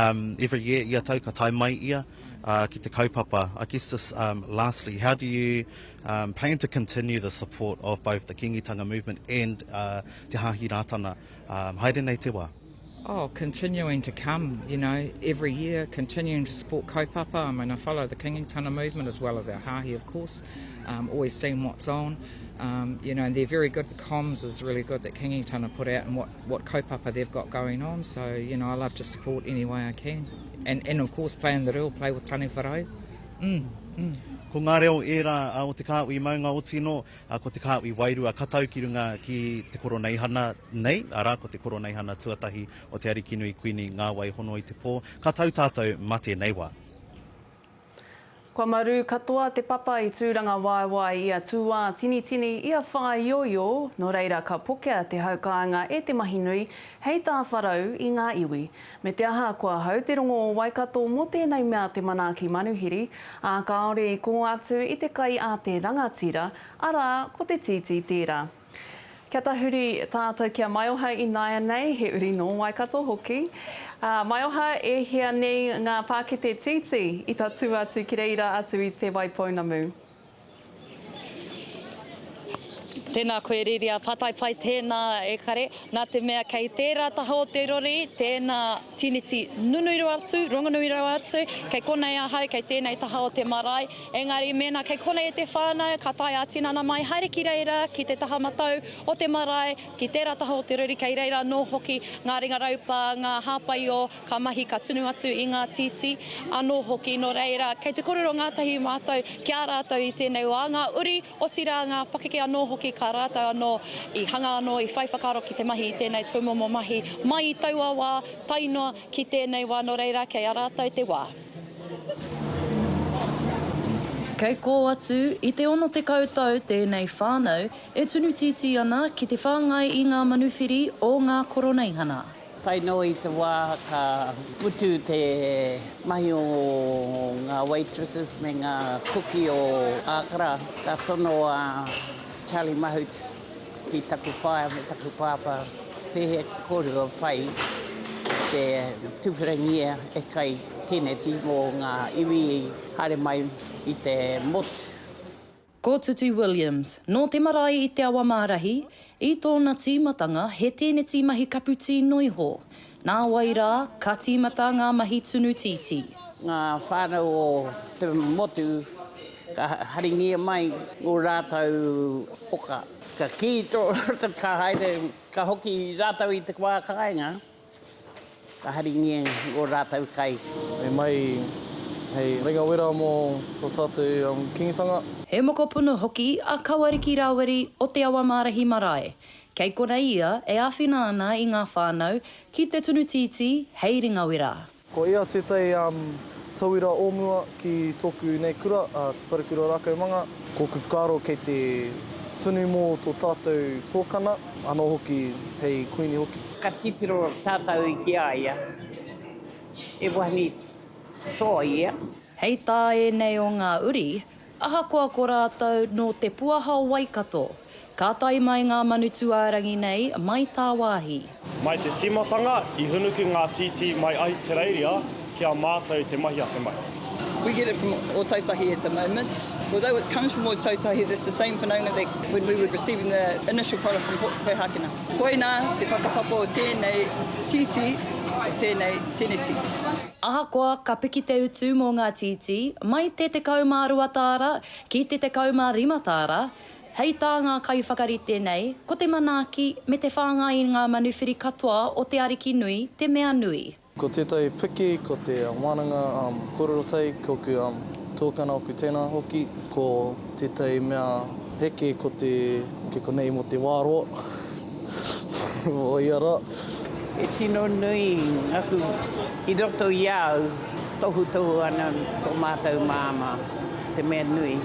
every year, ia tau ka tai mai ia ki te kaupapa. I guess this, lastly, how do you plan to continue the support of both the Kingitanga movement and te Hāhi Rātana? Haere nei te wā. Oh, continuing to come, you know, every year, continuing to support kaupapa. I mean, I follow the Kingitana movement as well as our hahi, of course, always seeing what's on. You know, and they're very good. The comms is really good that Kingitana put out and what kaupapa they've got going on. So, you know, I love to support any way I can. And of course, play in the reo, play with tani wharau. Ko ngā reo era o te kāwi maunga o tino, ko te kāwi wairua kataukirunga ki te Koroneihana nei, ara ko te Koroneihana tuatahi o te Arikinui Kuini ngā wai hono i te pō. Ka tau tātou mate nei wā. Kua maru katoa te papa I tūranga waiwai ia tūwā tini ia whaioio, no reira ka pokea te haukāanga e te mahinui hei tā wharau I ngā iwi. Me te aha kua hau te rongo o Waikato mō tēnei mea te mana ki manuhiri, a kaore I ko atu I te kai a te rangatira, ara ko te titi tērā. Kia tahuri tātou kia maioha I naia nei, he uri no Waikato hoki. Maioha e hea nei ngā pākete titi I tatu atu ki reira atu I te Waipounamu. Tēnā koe riria, patai pai tēnā e kare, nā te mea kei tērā taha o te rori, tēnā tiniti nunuiro atu, rongonuiro atu, kei konei ahau, kei tēnei taha o te marae, engari mena kei konei e te whānau, ka tai a tinana mai, haere ki reira, ki te taha matau o te marae, ki tērā taha o te rori, kei reira no hoki ngā ringa raupa, ngā hāpai o ka mahi ka tunu atu I ngā titi, anō hoki no reira, kei te korero ngātahi mātou, kia rātou I tēnei wā, ngā uri o tira ngā pakeke anō hoki ka rātou anō I hanga anō I whai whakaro ki te mahi I tēnei tūmomo mahi mai I taua wā, tainoa ki tēnei wā no reira kei a rātou te wā. Kei kō atu I te ono te kautau tēnei whānau e tunu titi ana ki te whāngai I ngā manuwhiri o ngā Koroneihana. Taino I te wā ka putu te mahi o ngā waitresses me ngā kuki o Aukaha, ka tono a Charlie Mahut ki taku whaia me taku pāpa pehe ki kōrua whai te tuwhirangia e kai tēnei timo ngā iwi haere mai I te motu. Ko Tutu Williams, no te marae I te awa mārahi, I tōna tīmatanga he tēnei tīmahi cappuccino iho. Nā wai rā, ka tīmata ngā mahi tunu titi. Ngā whānau o te motu ka haringia mai o rātou oka. Ka ki tō ka haere, ka hoki rātou I te wā kāinga. Ka haringia o rātou kai. E mai, hei ringa wera mō tō tātou kingitanga. He moko punu hoki a kawariki raweri o te awa mārahi marae. Kei konei ia e āwhina ana I ngā whānau ki te tunu titi hei ringa wera. Ko ia tētai tauira ōmua ki tōku nei kura, te wharekura rākau manga. Ko Pūkōrero kei te tunu mō tō tātou tōkana, anō hoki hei kuini hoki. Ka titiro tātou I ki aia. E wahani toa ia. Hei tā e nei o ngā uri, ahakoa ko rātou no te puaha o Waikato. Ka tai mai ngā manutu ārangi nei mai tā wāhi. Mai te timatanga, I hunuku ngā titi mai ai te reiria, kia mātou te mahi a te mai. We get it from Ōtautahi at the moment. Although it comes from Ōtautahi, that's the same whanaunga that when we were receiving the initial product from Pēhakina. Koina, te whakapapa o tēnei titi, o tēnei tiniti. Ahakoa ka piki te utu mō ngā titi, mai te kaumā ruatāra ki te kaumā rimatāra, hei tā ngā kai whakarite nei, ko te manaaki me te whāngai I ngā manuwhiri katoa o te ariki nui, te mea nui. Ko tētai piki, ko te wānanga kōrero tei, ko ku tōkana o ku tēnā hoki, ko tētai mea heke ko te ke konei mo te wāroa. O iara. E tino nui aku I roto I au, tohu ana tō mātou māma, te mea nui,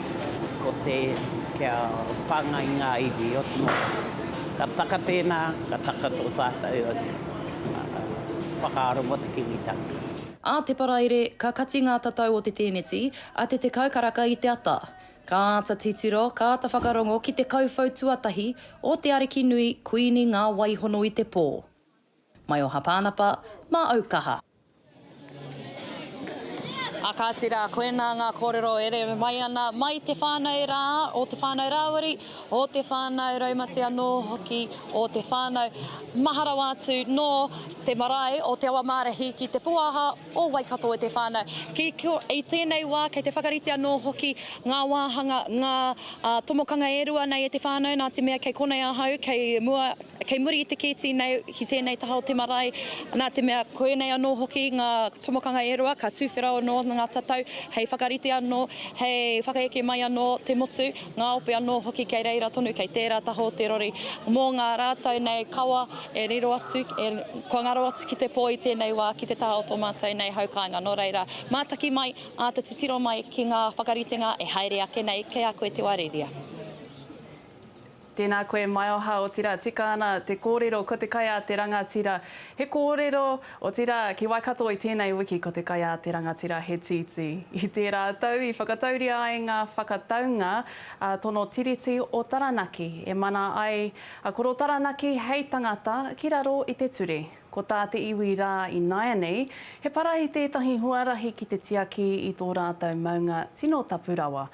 ko te kia whāngai ngā iwi o te motu. Ka taka tēnā, ka taka tō tātou whakaaro mo te kingitanga. A te paraire, ka kati ngā tatau o te tēneti, a te kaukaraka I te ata. Ka ata titiro, ka ata whakarongo ki te kauwhau tuatahi o te ariki nui kuini ngā waihono I te pō. Mai o Hapānapa, mā Aukaha. ka tira koena ngā kōrero ere mai ana mai te whānau rā, o te whānau rāwari, o te whānau raumati anō hoki, o te whānau mahara wātu no te marae o te awa mārahi ki te puaha o Waikato e te whānau. I tēnei wā, kei te whakarite anō hoki ngā wāhanga, ngā tomokanga e rua nei e te whānau, nā te mea kei konei ahau, kei muri i te kēti nei hi tēnei taha o te marae, nā te mea koenei anō hoki ngā tomokanga e rua, ka tūwhera anō ngā tatau, hei whakarite anō, hei whakaeke mai anō te motu, ngā ope anō hoki kei reira tonu, kei tērā taha o te rori. Mō ngā rātau nei kawa e riro atu, kua ngaro atu ki te pō i tēnei wā, ki te taha o tō mātou nei haukainga. Nō reira, mātaki mai, te titiro mai ki ngā whakaritenga e haere ake nei, kei a koe te wāreria. Tēnā koe mai oha o tira, tika ana te kōrero ko te kai a te rangatira. He kōrero o tira ki Waikato i tēnei wiki ko te kai a te rangatira he titi. I tērā tau i whakatauri ai ngā whakataunga tono tiriti o Taranaki. E mana ai a koro Taranaki hei tangata ki raro i te ture. Ko tā te iwi rā i Naianei, he parahi tētahi huarahi ki te tiaki i tō rātau maunga tino tapurawa.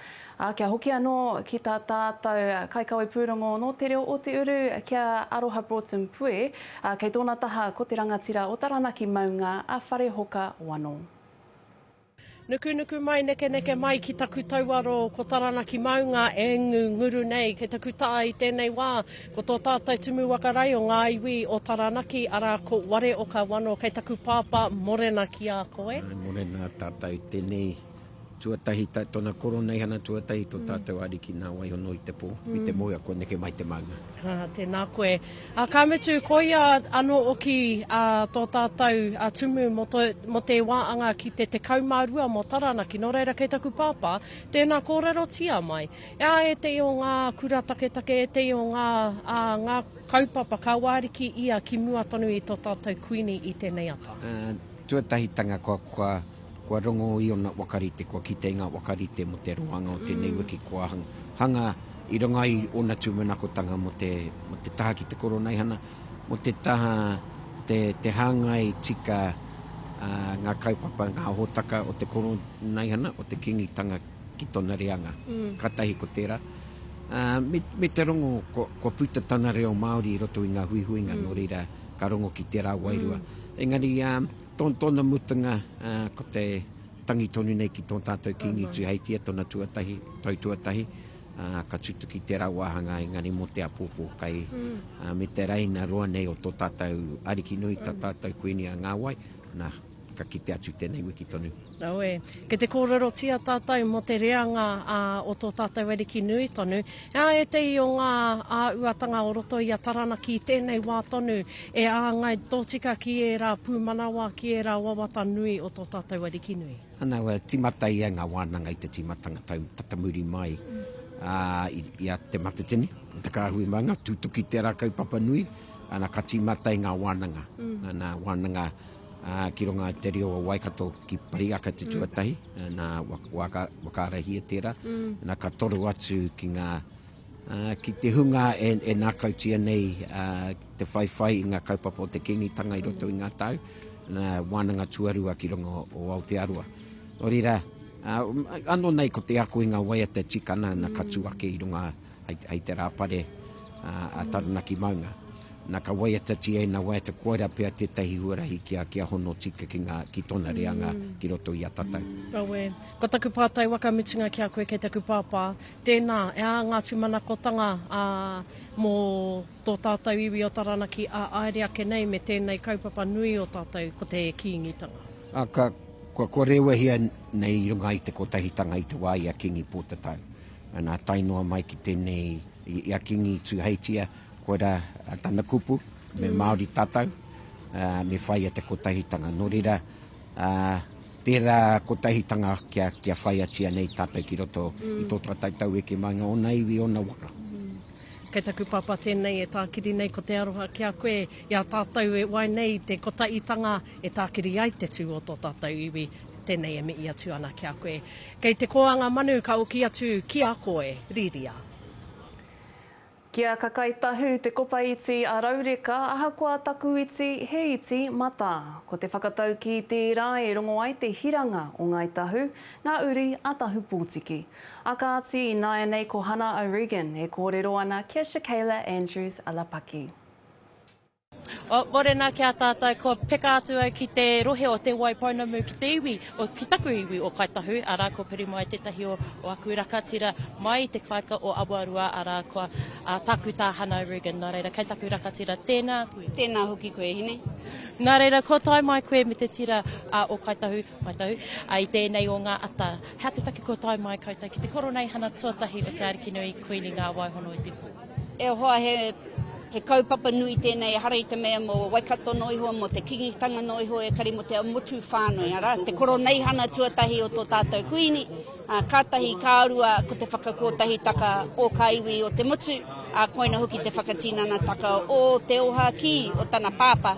Kia hoki anō ki tā tātou kaikawe pūrongo no te reo o te uru kia aroha Broughton Pue, kei tōna taha ko te rangatira o Taranaki maunga a whare hoka wano. Nuku mai, neke mai ki taku tauaro ko Taranaki maunga e nguru nei, kei taku taa i tēnei wā, ko tō tātou tumu wakarai o ngā iwi o Taranaki, ara ko ware o ka wano, kei taku pāpā morena ki a koe. Morena tātou tēnei, tuatahi tōna Koroneihana tuatahi tō tātou ariki nā waihono i te pō, i te moia ko neke mai te maunga. Tēnā koe. Ka mutu koia anō oki tō tātou tumu mo te wāanga ki te kaumārua mo Taranaki, no reira kei taku pāpā, tēnā kōrero tia mai. E te o ngā kura take, e te o ngā kaupapa ka wāriki ia ki mua tonu i tō tātou kuini i tēnei ata. Tuatahitanga kua rongo i ona wakarite, kua kite ngā wakarite mo te roanga o tēnei wiki, kua hanga i ronga i ona tūmanakotanga mo te taha ki te Koroneihana, mo te taha te hangai tika ngā kaupapa, ngā hōtaka o te Koroneihana, o te kingitanga ki tōna reanga. Katahi ko tērā. Me te rongo, kua putatana reo Māori i roto i ngā huihuinga, no reira ka rongo ki tērā wairua. Engari, tōna mutunga ko te tangi tonu nei ki tō tātou kingi tu heitia tōna tuatahi, tau tuatahi, ka tutu ki tērā wāhanga engari mo te apōpō kai me te reina roa nei o tō tātou ariki nui, tā tātou kuini a ngāwai, nā ka kite atu tēnei wiki tonu. Nau e, ke te kōrero tia tātou mo te reanga o tō tātou ariki nui tonu, e te i o ngā uatanga o roto i a Taranaki tēnei wā tonu, e ngai tōtika ki e rā pūmanawa, ki e rā wawata nui o tō tātou ariki nui. Ana timata ia ngā wānanga i te timatanga tatamuri mai i a te matatini, te kāhui maunga, tūtuki tērā kaupapa nui, ana ka timata i ngā wānanga, ana wānanga ki ronga te reo o Waikato ki Pariaka te tuatahi, nā wakarahi e tērā, nā ka toru atu ki ngā, ki te hunga e nā kautia nei te whaiwhai i ngā kaupapa o te kingitanga i roto i ngā tau, nā wānanga tuarua ki ronga o Aotearoa. O rira, anō nei ko te ako i ngā waiata tikana nā ka tuake i ronga hei te rāpare a Taranaki maunga. Nā ka waiata tia nā waiata koira pia tētahi huarahi kia hono tika ki tōna reanga ki roto i a tatau. Rawe, ko taku pātai wakamutunga ki a koe kei taku pāpā, tēnā, ngā tūmanakotanga mō tō tātou iwi o Taranaki a aere ake nei me tēnei kaupapa nui o tātou ko te kingitanga. Kua rewahia nei runga i te kotahitanga i te wā i a kingi pōtatau. Nā tainoa mai ki tēnei i a kingi tūheitia, koera tana kupu, me Māori tātou, me whai a te kotahitanga. Nō reira, tērā kotahitanga kia whai atia nei tātou ki roto i tō tātou e ke maunga o nei iwi o na waka. Kei taku papa tēnei e tākiri nei ko te aroha ki a koe, i a tātou e wai nei te kotahitanga e tākiri ai te tū o tō tātou iwi, tēnei e mei atu ana ki a koe. Kei te koanga manu ka oki atu ki a koe, riria. Kia kakaitahu te kopa iti a raureka, ahakoa taku iti he iti mata. Ko te whakatau ki tērā e rongo ai te hiranga o ngai tahu, ngā uri a tahu pōtiki. Aka ati i nāia nei ko Hannah O'Regan e kōrero ana kia Shakayla Andrews Alapaki. Morena kia tātai, ko peka atu au ki te rohe o te waipaunamu ki te iwi, o ki taku iwi o kaitahu, arā ko piri mai tetahi o aku rakatira mai te kaika o Awarua, arā ko taku tā Hannah O'Regan. Nā reira, kei taku rakatira, tēnā koe. Tēnā hoki koe, hine. Nā reira, ko tai mai koe me te tira o kaitahu, i tēnei o ngā ata. Hea te taki ko tai mai koutou ki te Koroneihana tuatahi o te Arikinui Kuini ngā waihono i te pō. E hoa he kaupapa nui tēnei hara i te mea mo Waikato noiho, mo te kingitanga noiho e kari mo te motu whānui. Ara, te Koroneihana tuatahi o tō tātou kuini, kātahi kārua ko te whakakotahi taka o ka iwi o te motu, koina hoki te whakatinana taka o te oha ki o tana pāpa.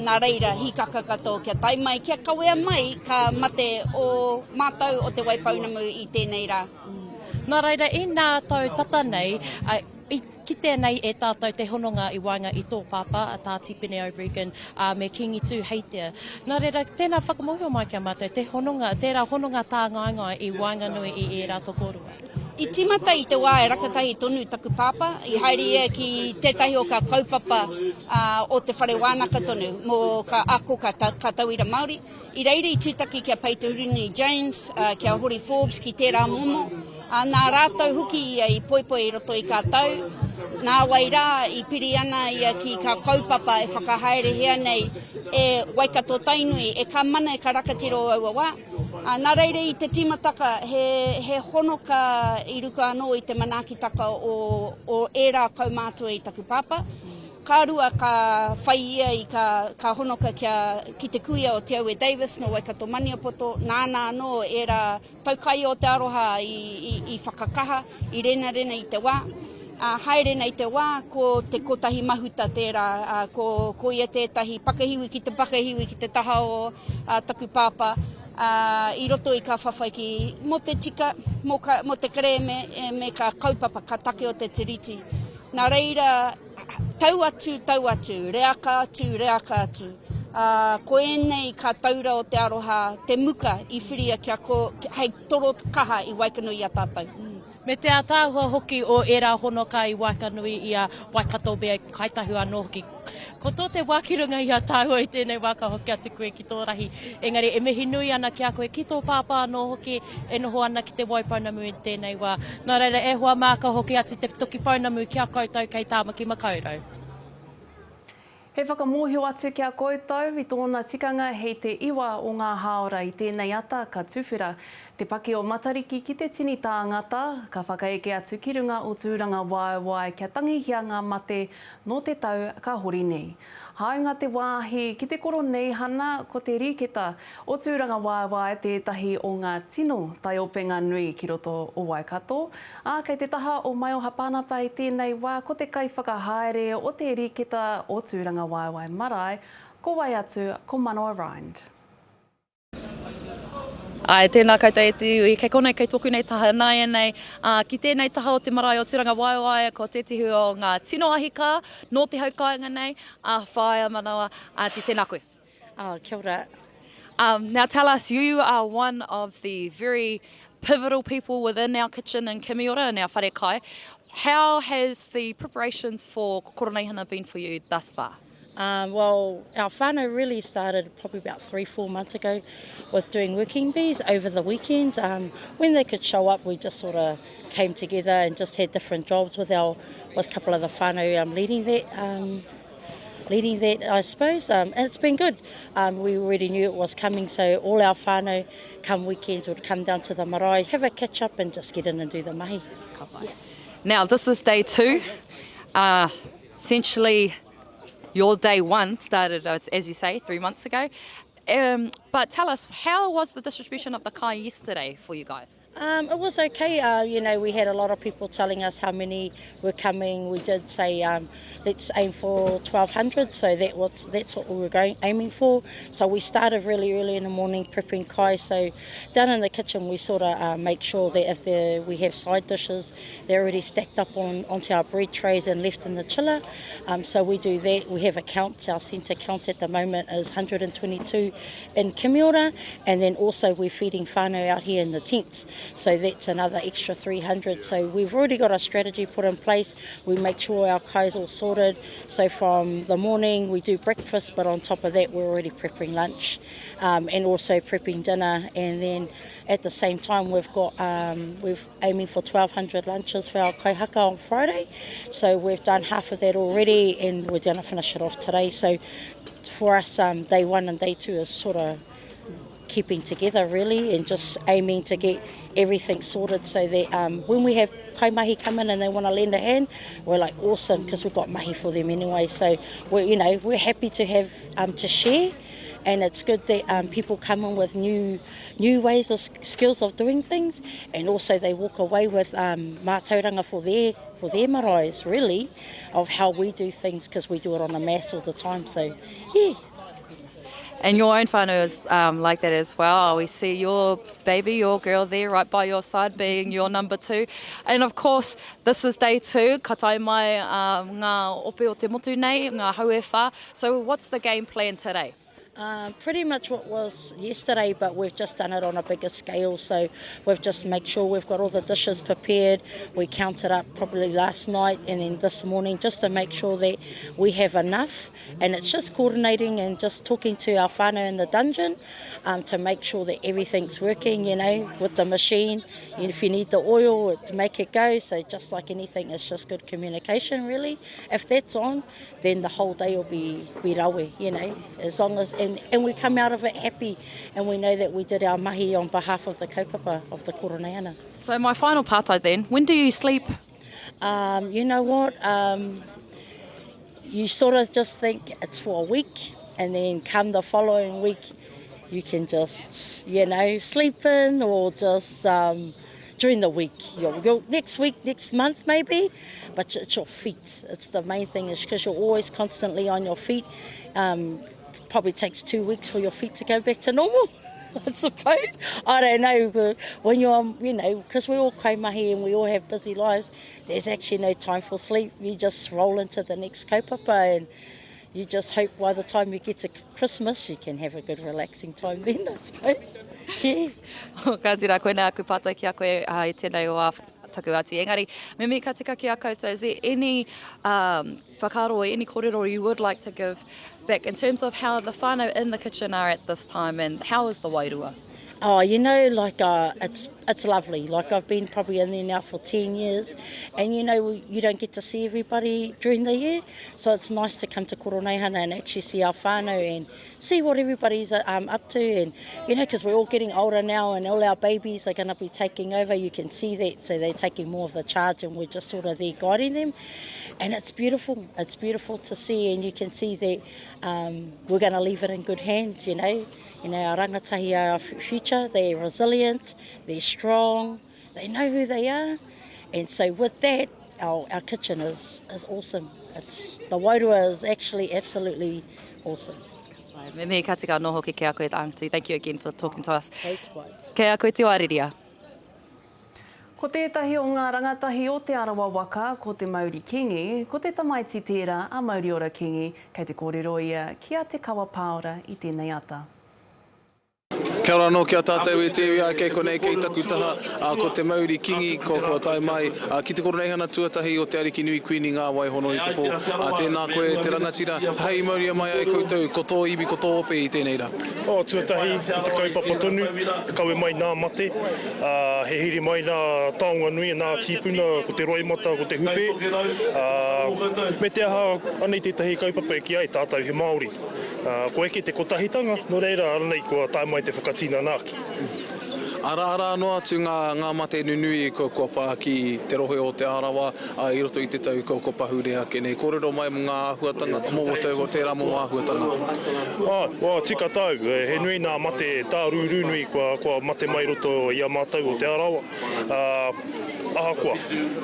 Nā reira, hikaka katoa kia tai mai, kia kawea mai ka mate o mātau o te waipaunamu i tēnei rā. Nā reira, i nā tau tata nei, ki tēnei e tātou te hononga i wainga i tō pāpā, a tā tipene O'Regan, me kingi tū heitea. Nā reira, tēnā whakamohio mai kia mātou, tērā hononga tā ngaingai i wainga nui i e rā tokorua. I timata i te wā e rakatahi tonu taku pāpā, i haere ia ki tētahi o ka kaupapa o te whare wānaka tonu, mō ka ako ka tauira Māori. I reira i tūtaki kia Peiteruni James, kia Hori Forbes ki tērā momo, nā rātou huki ia i poipoi roto i kātau, nā wairā i piri ana ia ki ka kaupapa e whakahaere hea nei e Waikato tainui, e ka mana e ka rakatiro aua wā. Nā reire i te timataka, he honoka i ruka anō i te manaakitaka o ērā kaumātua i taku pāpā. Kārua ka whai ia i ka honoka ki te kuia o Te Aue Davis no Waikato Maniapoto, nāna anō ērā taukai o te aroha i whakakaha, i rena i te wā. Haere nei te wā, ko te kotahi mahuta tērā, ko ia tētahi pakahiwi ki te taha o taku pāpā, i roto i ka whawhaiki mo te tika, mo te kreme, me ka kaupapa, ka take o te tiriti. Nā reira, tau atu, reaka atu. Ko enei ka taura o te aroha, te muka i whiria hei toro kaha i Waikanui a tātou. Me te atāhua hoki o ērā honoka i Waikanui i a Waikato bea kaitahu anō hoki. Ko tō te wākirunga i a tāhua i tēnei waka hoki atu koe ki tō rahi. Engari, e mihi nui ana ki a koe ki tō pāpā anō hoki, e noho ana ki te waipaunamu i tēnei wā. Nā reira, e hoa māka hoki atu te toki paunamu ki a koutou kei tāmaki makaurau. He whakamohio atu kia koutou i tōna tikanga hei te iwa o ngā haora i tēnei ata ka tuwhira. Te paki o Matariki ki te tini tāngata, ka whakaeke atu ki runga o tūranga waewae kia tangihia ngā mate no te tau ka hori nei. Haunga te wāhi ki te Koroneihana ko te riketa o tūranga waewae tētahi o ngā tino tai openga nui ki roto o Waikato. Kei te taha o mai o Hapanapa i tēnei wā ko te kai whakahaere o te riketa o tūranga waewae marae, ko wai atu ko Manoa Rind. Tēnā koutou e te iwi, kei konei kei tōku nei taha nai nei, ki tēnei taha o te marae o Tūranga Waiwae, ko te tihu o ngā tino ahika, no te haukainga nei, whaia manawa, te tēnā koe. Kia ora. Now tell us, you are one of the very pivotal people within our kitchen in Kimiora and our whare kai. How has the preparations for Koroneihana been for you thus far? Well, our whānau really started probably about 3-4 months ago with doing working bees over the weekends. When they could show up, we just sort of came together and just had different jobs with a couple of the whānau leading that, I suppose, and it's been good. We already knew it was coming, so all our whānau come weekends would come down to the marae, have a catch up and just get in and do the mahi. Yeah. Now, this is day 2. Essentially, your day 1 started, as you say, 3 months ago. But tell us, how was the distribution of the kai yesterday for you guys? It was okay. You know, we had a lot of people telling us how many were coming. We did say let's aim for 1,200, so that's what we were aiming for. So we started really early in the morning prepping kai. So down in the kitchen we sort of make sure that if we have side dishes, they're already stacked up onto our bread trays and left in the chiller. So we do that. We have a count. Our centre count at the moment is 122 in Kimiora, and then also we're feeding whānau out here in the tents. So that's another extra 300. So we've already got a strategy put in place. We make sure our kai's all sorted. So from the morning we do breakfast, but on top of that we're already prepping lunch and also prepping dinner. And then at the same time we've aiming for 1,200 lunches for our kaihaka on Friday. So we've done half of that already and we're going to finish it off today. So for us, day 1 and day 2 is sort of keeping together really and just aiming to get everything sorted so that when we have kaimahi come in and they want to lend a hand, we're like awesome because we've got mahi for them anyway. So we're happy to have to share, and it's good that people come in with new ways of skills of doing things, and also they walk away with mātauranga for their marais really of how we do things, because we do it on a mass all the time. So yeah. And your own whānau is like that as well. We see your baby, your girl there right by your side being your number 2. And of course, this is day 2. Ka tae mai ngā ope o te motu nei, ngā hauewha. So what's the game plan today? Pretty much what was yesterday, but we've just done it on a bigger scale. So we've just made sure we've got all the dishes prepared. We counted up probably last night and then this morning just to make sure that we have enough. And it's just coordinating and just talking to our whānau in the dungeon to make sure that everything's working, with the machine. And if you need the oil to make it go, so just like anything, it's just good communication really. If that's on, then the whole day will be rawe, as long as... And we come out of it happy, and we know that we did our mahi on behalf of the kaupapa of the Koroneihana. So my final pātai then, when do you sleep? You know what, you sort of just think it's for a week, and then come the following week you can just, sleep in, or just during the week. You'll next month maybe, but it's your feet. It's the main thing, is because you're always constantly on your feet. Probably takes 2 weeks for your feet to go back to normal, I suppose. I don't know. When you're, because we all kaimahi and we all have busy lives, there's actually no time for sleep. You just roll into the next kaupapa, and you just hope by the time you get to Christmas, you can have a good relaxing time then, I suppose. Yeah. Ka tira koe nā kupata ki a koe i tēnei o a taku ati. Engari, me ka tika ki a koutou, is there any whakaro or any kōrero you would like to give back in terms of how the whānau in the kitchen are at this time, and how is the wairua? Oh, it's lovely. Like, I've been probably in there now for 10 years, and you don't get to see everybody during the year, so it's nice to come to Koroneihana and actually see our whānau and see what everybody's up to, and because we're all getting older now and all our babies are going to be taking over, you can see that, so they're taking more of the charge and we're just sort of there guiding them, and it's beautiful to see, and you can see that we're going to leave it in good hands, our rangatahi are our future. They're resilient, they're strong, they know who they are. And so with that, our kitchen is awesome. The wairua is actually absolutely awesome. Me ka tika noho ki a koe auntie. Thank you again for talking to us. Kei a koe te wāriria. Ko tētahi o ngā rangatahi o te arawa waka, ko te Māori kingi, ko te tamaiti tērā a Māori ora kingi, kei te kōrero ia kia te kawa pāora i tēnei ata. Kia ora anō, kia tātou e te iwi ai kei konei kei taku taha, ko te Māori kingi, ko tai mai, ki te Koroneihana tuatahi o te ariki nui kuini ngā waihono i te pō. Tēnā koe te rangatira, hei Māori mai ai koutou, ko tō iwi, ko tō ope i tēnei rā. Tuatahi, i te kaupapa tonu, kaue mai nā mate, he hiri mai nā taonga nui, nā tīpuna, ko te roimata, ko te hupe. Me te aha, anei tētahi kaupapa e ki ai tātou he Māori. Ko eke te kotahitanga, no reira, anei kua tae mai te whakatina nāki. Ara no atu ngā mate nunui ko pā ki te rohe o te arawa I roto I te tau ko pahure ake nei. Kōrero mai mo ngā ahuatanga, mō o te rā mo ngā ahuatanga. Tika tau, he nui nā mate tā rūrū nui kua mate mai roto I a mātau o te arawa. Ahakoa,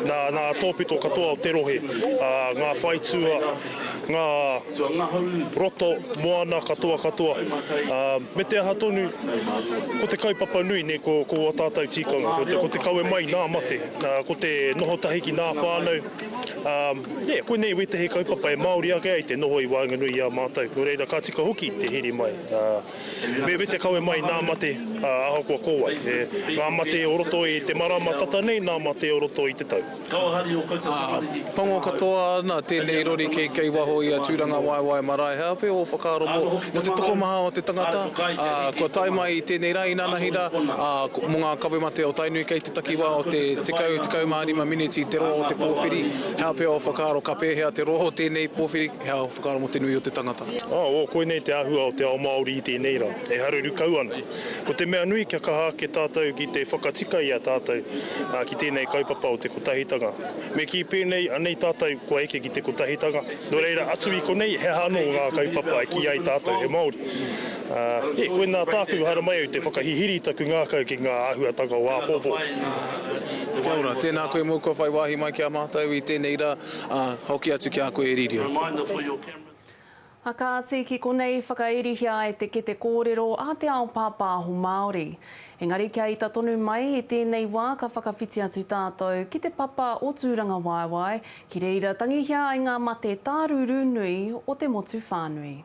nā tōpito katoa o te rohe, ngā whaitua, ngā roto, moana katoa. Me te aha tonu, ko te kaupapa nui ne ko a tātou tikanga, ko te kaue mai nā mate, ko te noho tahiki nā whānau. Koe nei wete he kaupapa e Māori ake ai te noho I wāinga nui I a mātou. No reira, ka tika hoki te hiri mai. Me te kaue mai nā mate, ahakoa kōwai. Ngā mate o roto I te marama tata nei, nā mate o roto I te tau. Pango katoa ana tēnei rori kei waho I a tūranga waiwai marae. Hea pe o whakaaro mo te toko maha o te tangata. Kua tai mai I tēnei rai nanahira, mo ngā kawe mate o tainui kei te takiwa o te tekau mārima miniti te roa o te pōwhiri. Hea pe o whakaaro ka pēhea te roho tēnei pōwhiri, hea o whakaaro mo te nui o te tangata. Koe nei te ahua o te ao Māori I tēnei rā. E haruru kau ana. Ko te mea nui kia kaha ke tātou ki te whakatika I a tātou ki tēnei kaupapa o te kotahitanga. Me ki pēnei, anei tātou kua eke ki te kotahitanga. No reira, atu I konei, he hano ngā kaupapa e ki ai tātou, he Māori. Koe nā tāku hara mai o te whakahihiri taku ngākau ki ngā ahuatanga o āpopo. Kia ora, tēnā koe mō kua whai wāhi mai ki a mātou I tēnei rā, hoki atu ki a koe e ririo. A ka ati ki konei whakairihia e te kete kōrero a te ao pāpāhu Māori. Engari kia ita tonu mai I tēnei wā ka whakawhiti atu tātou ki te papa o tūranga waiwai, ki reira tangihia I ngā mate tā rūrū nui o te motu whānui.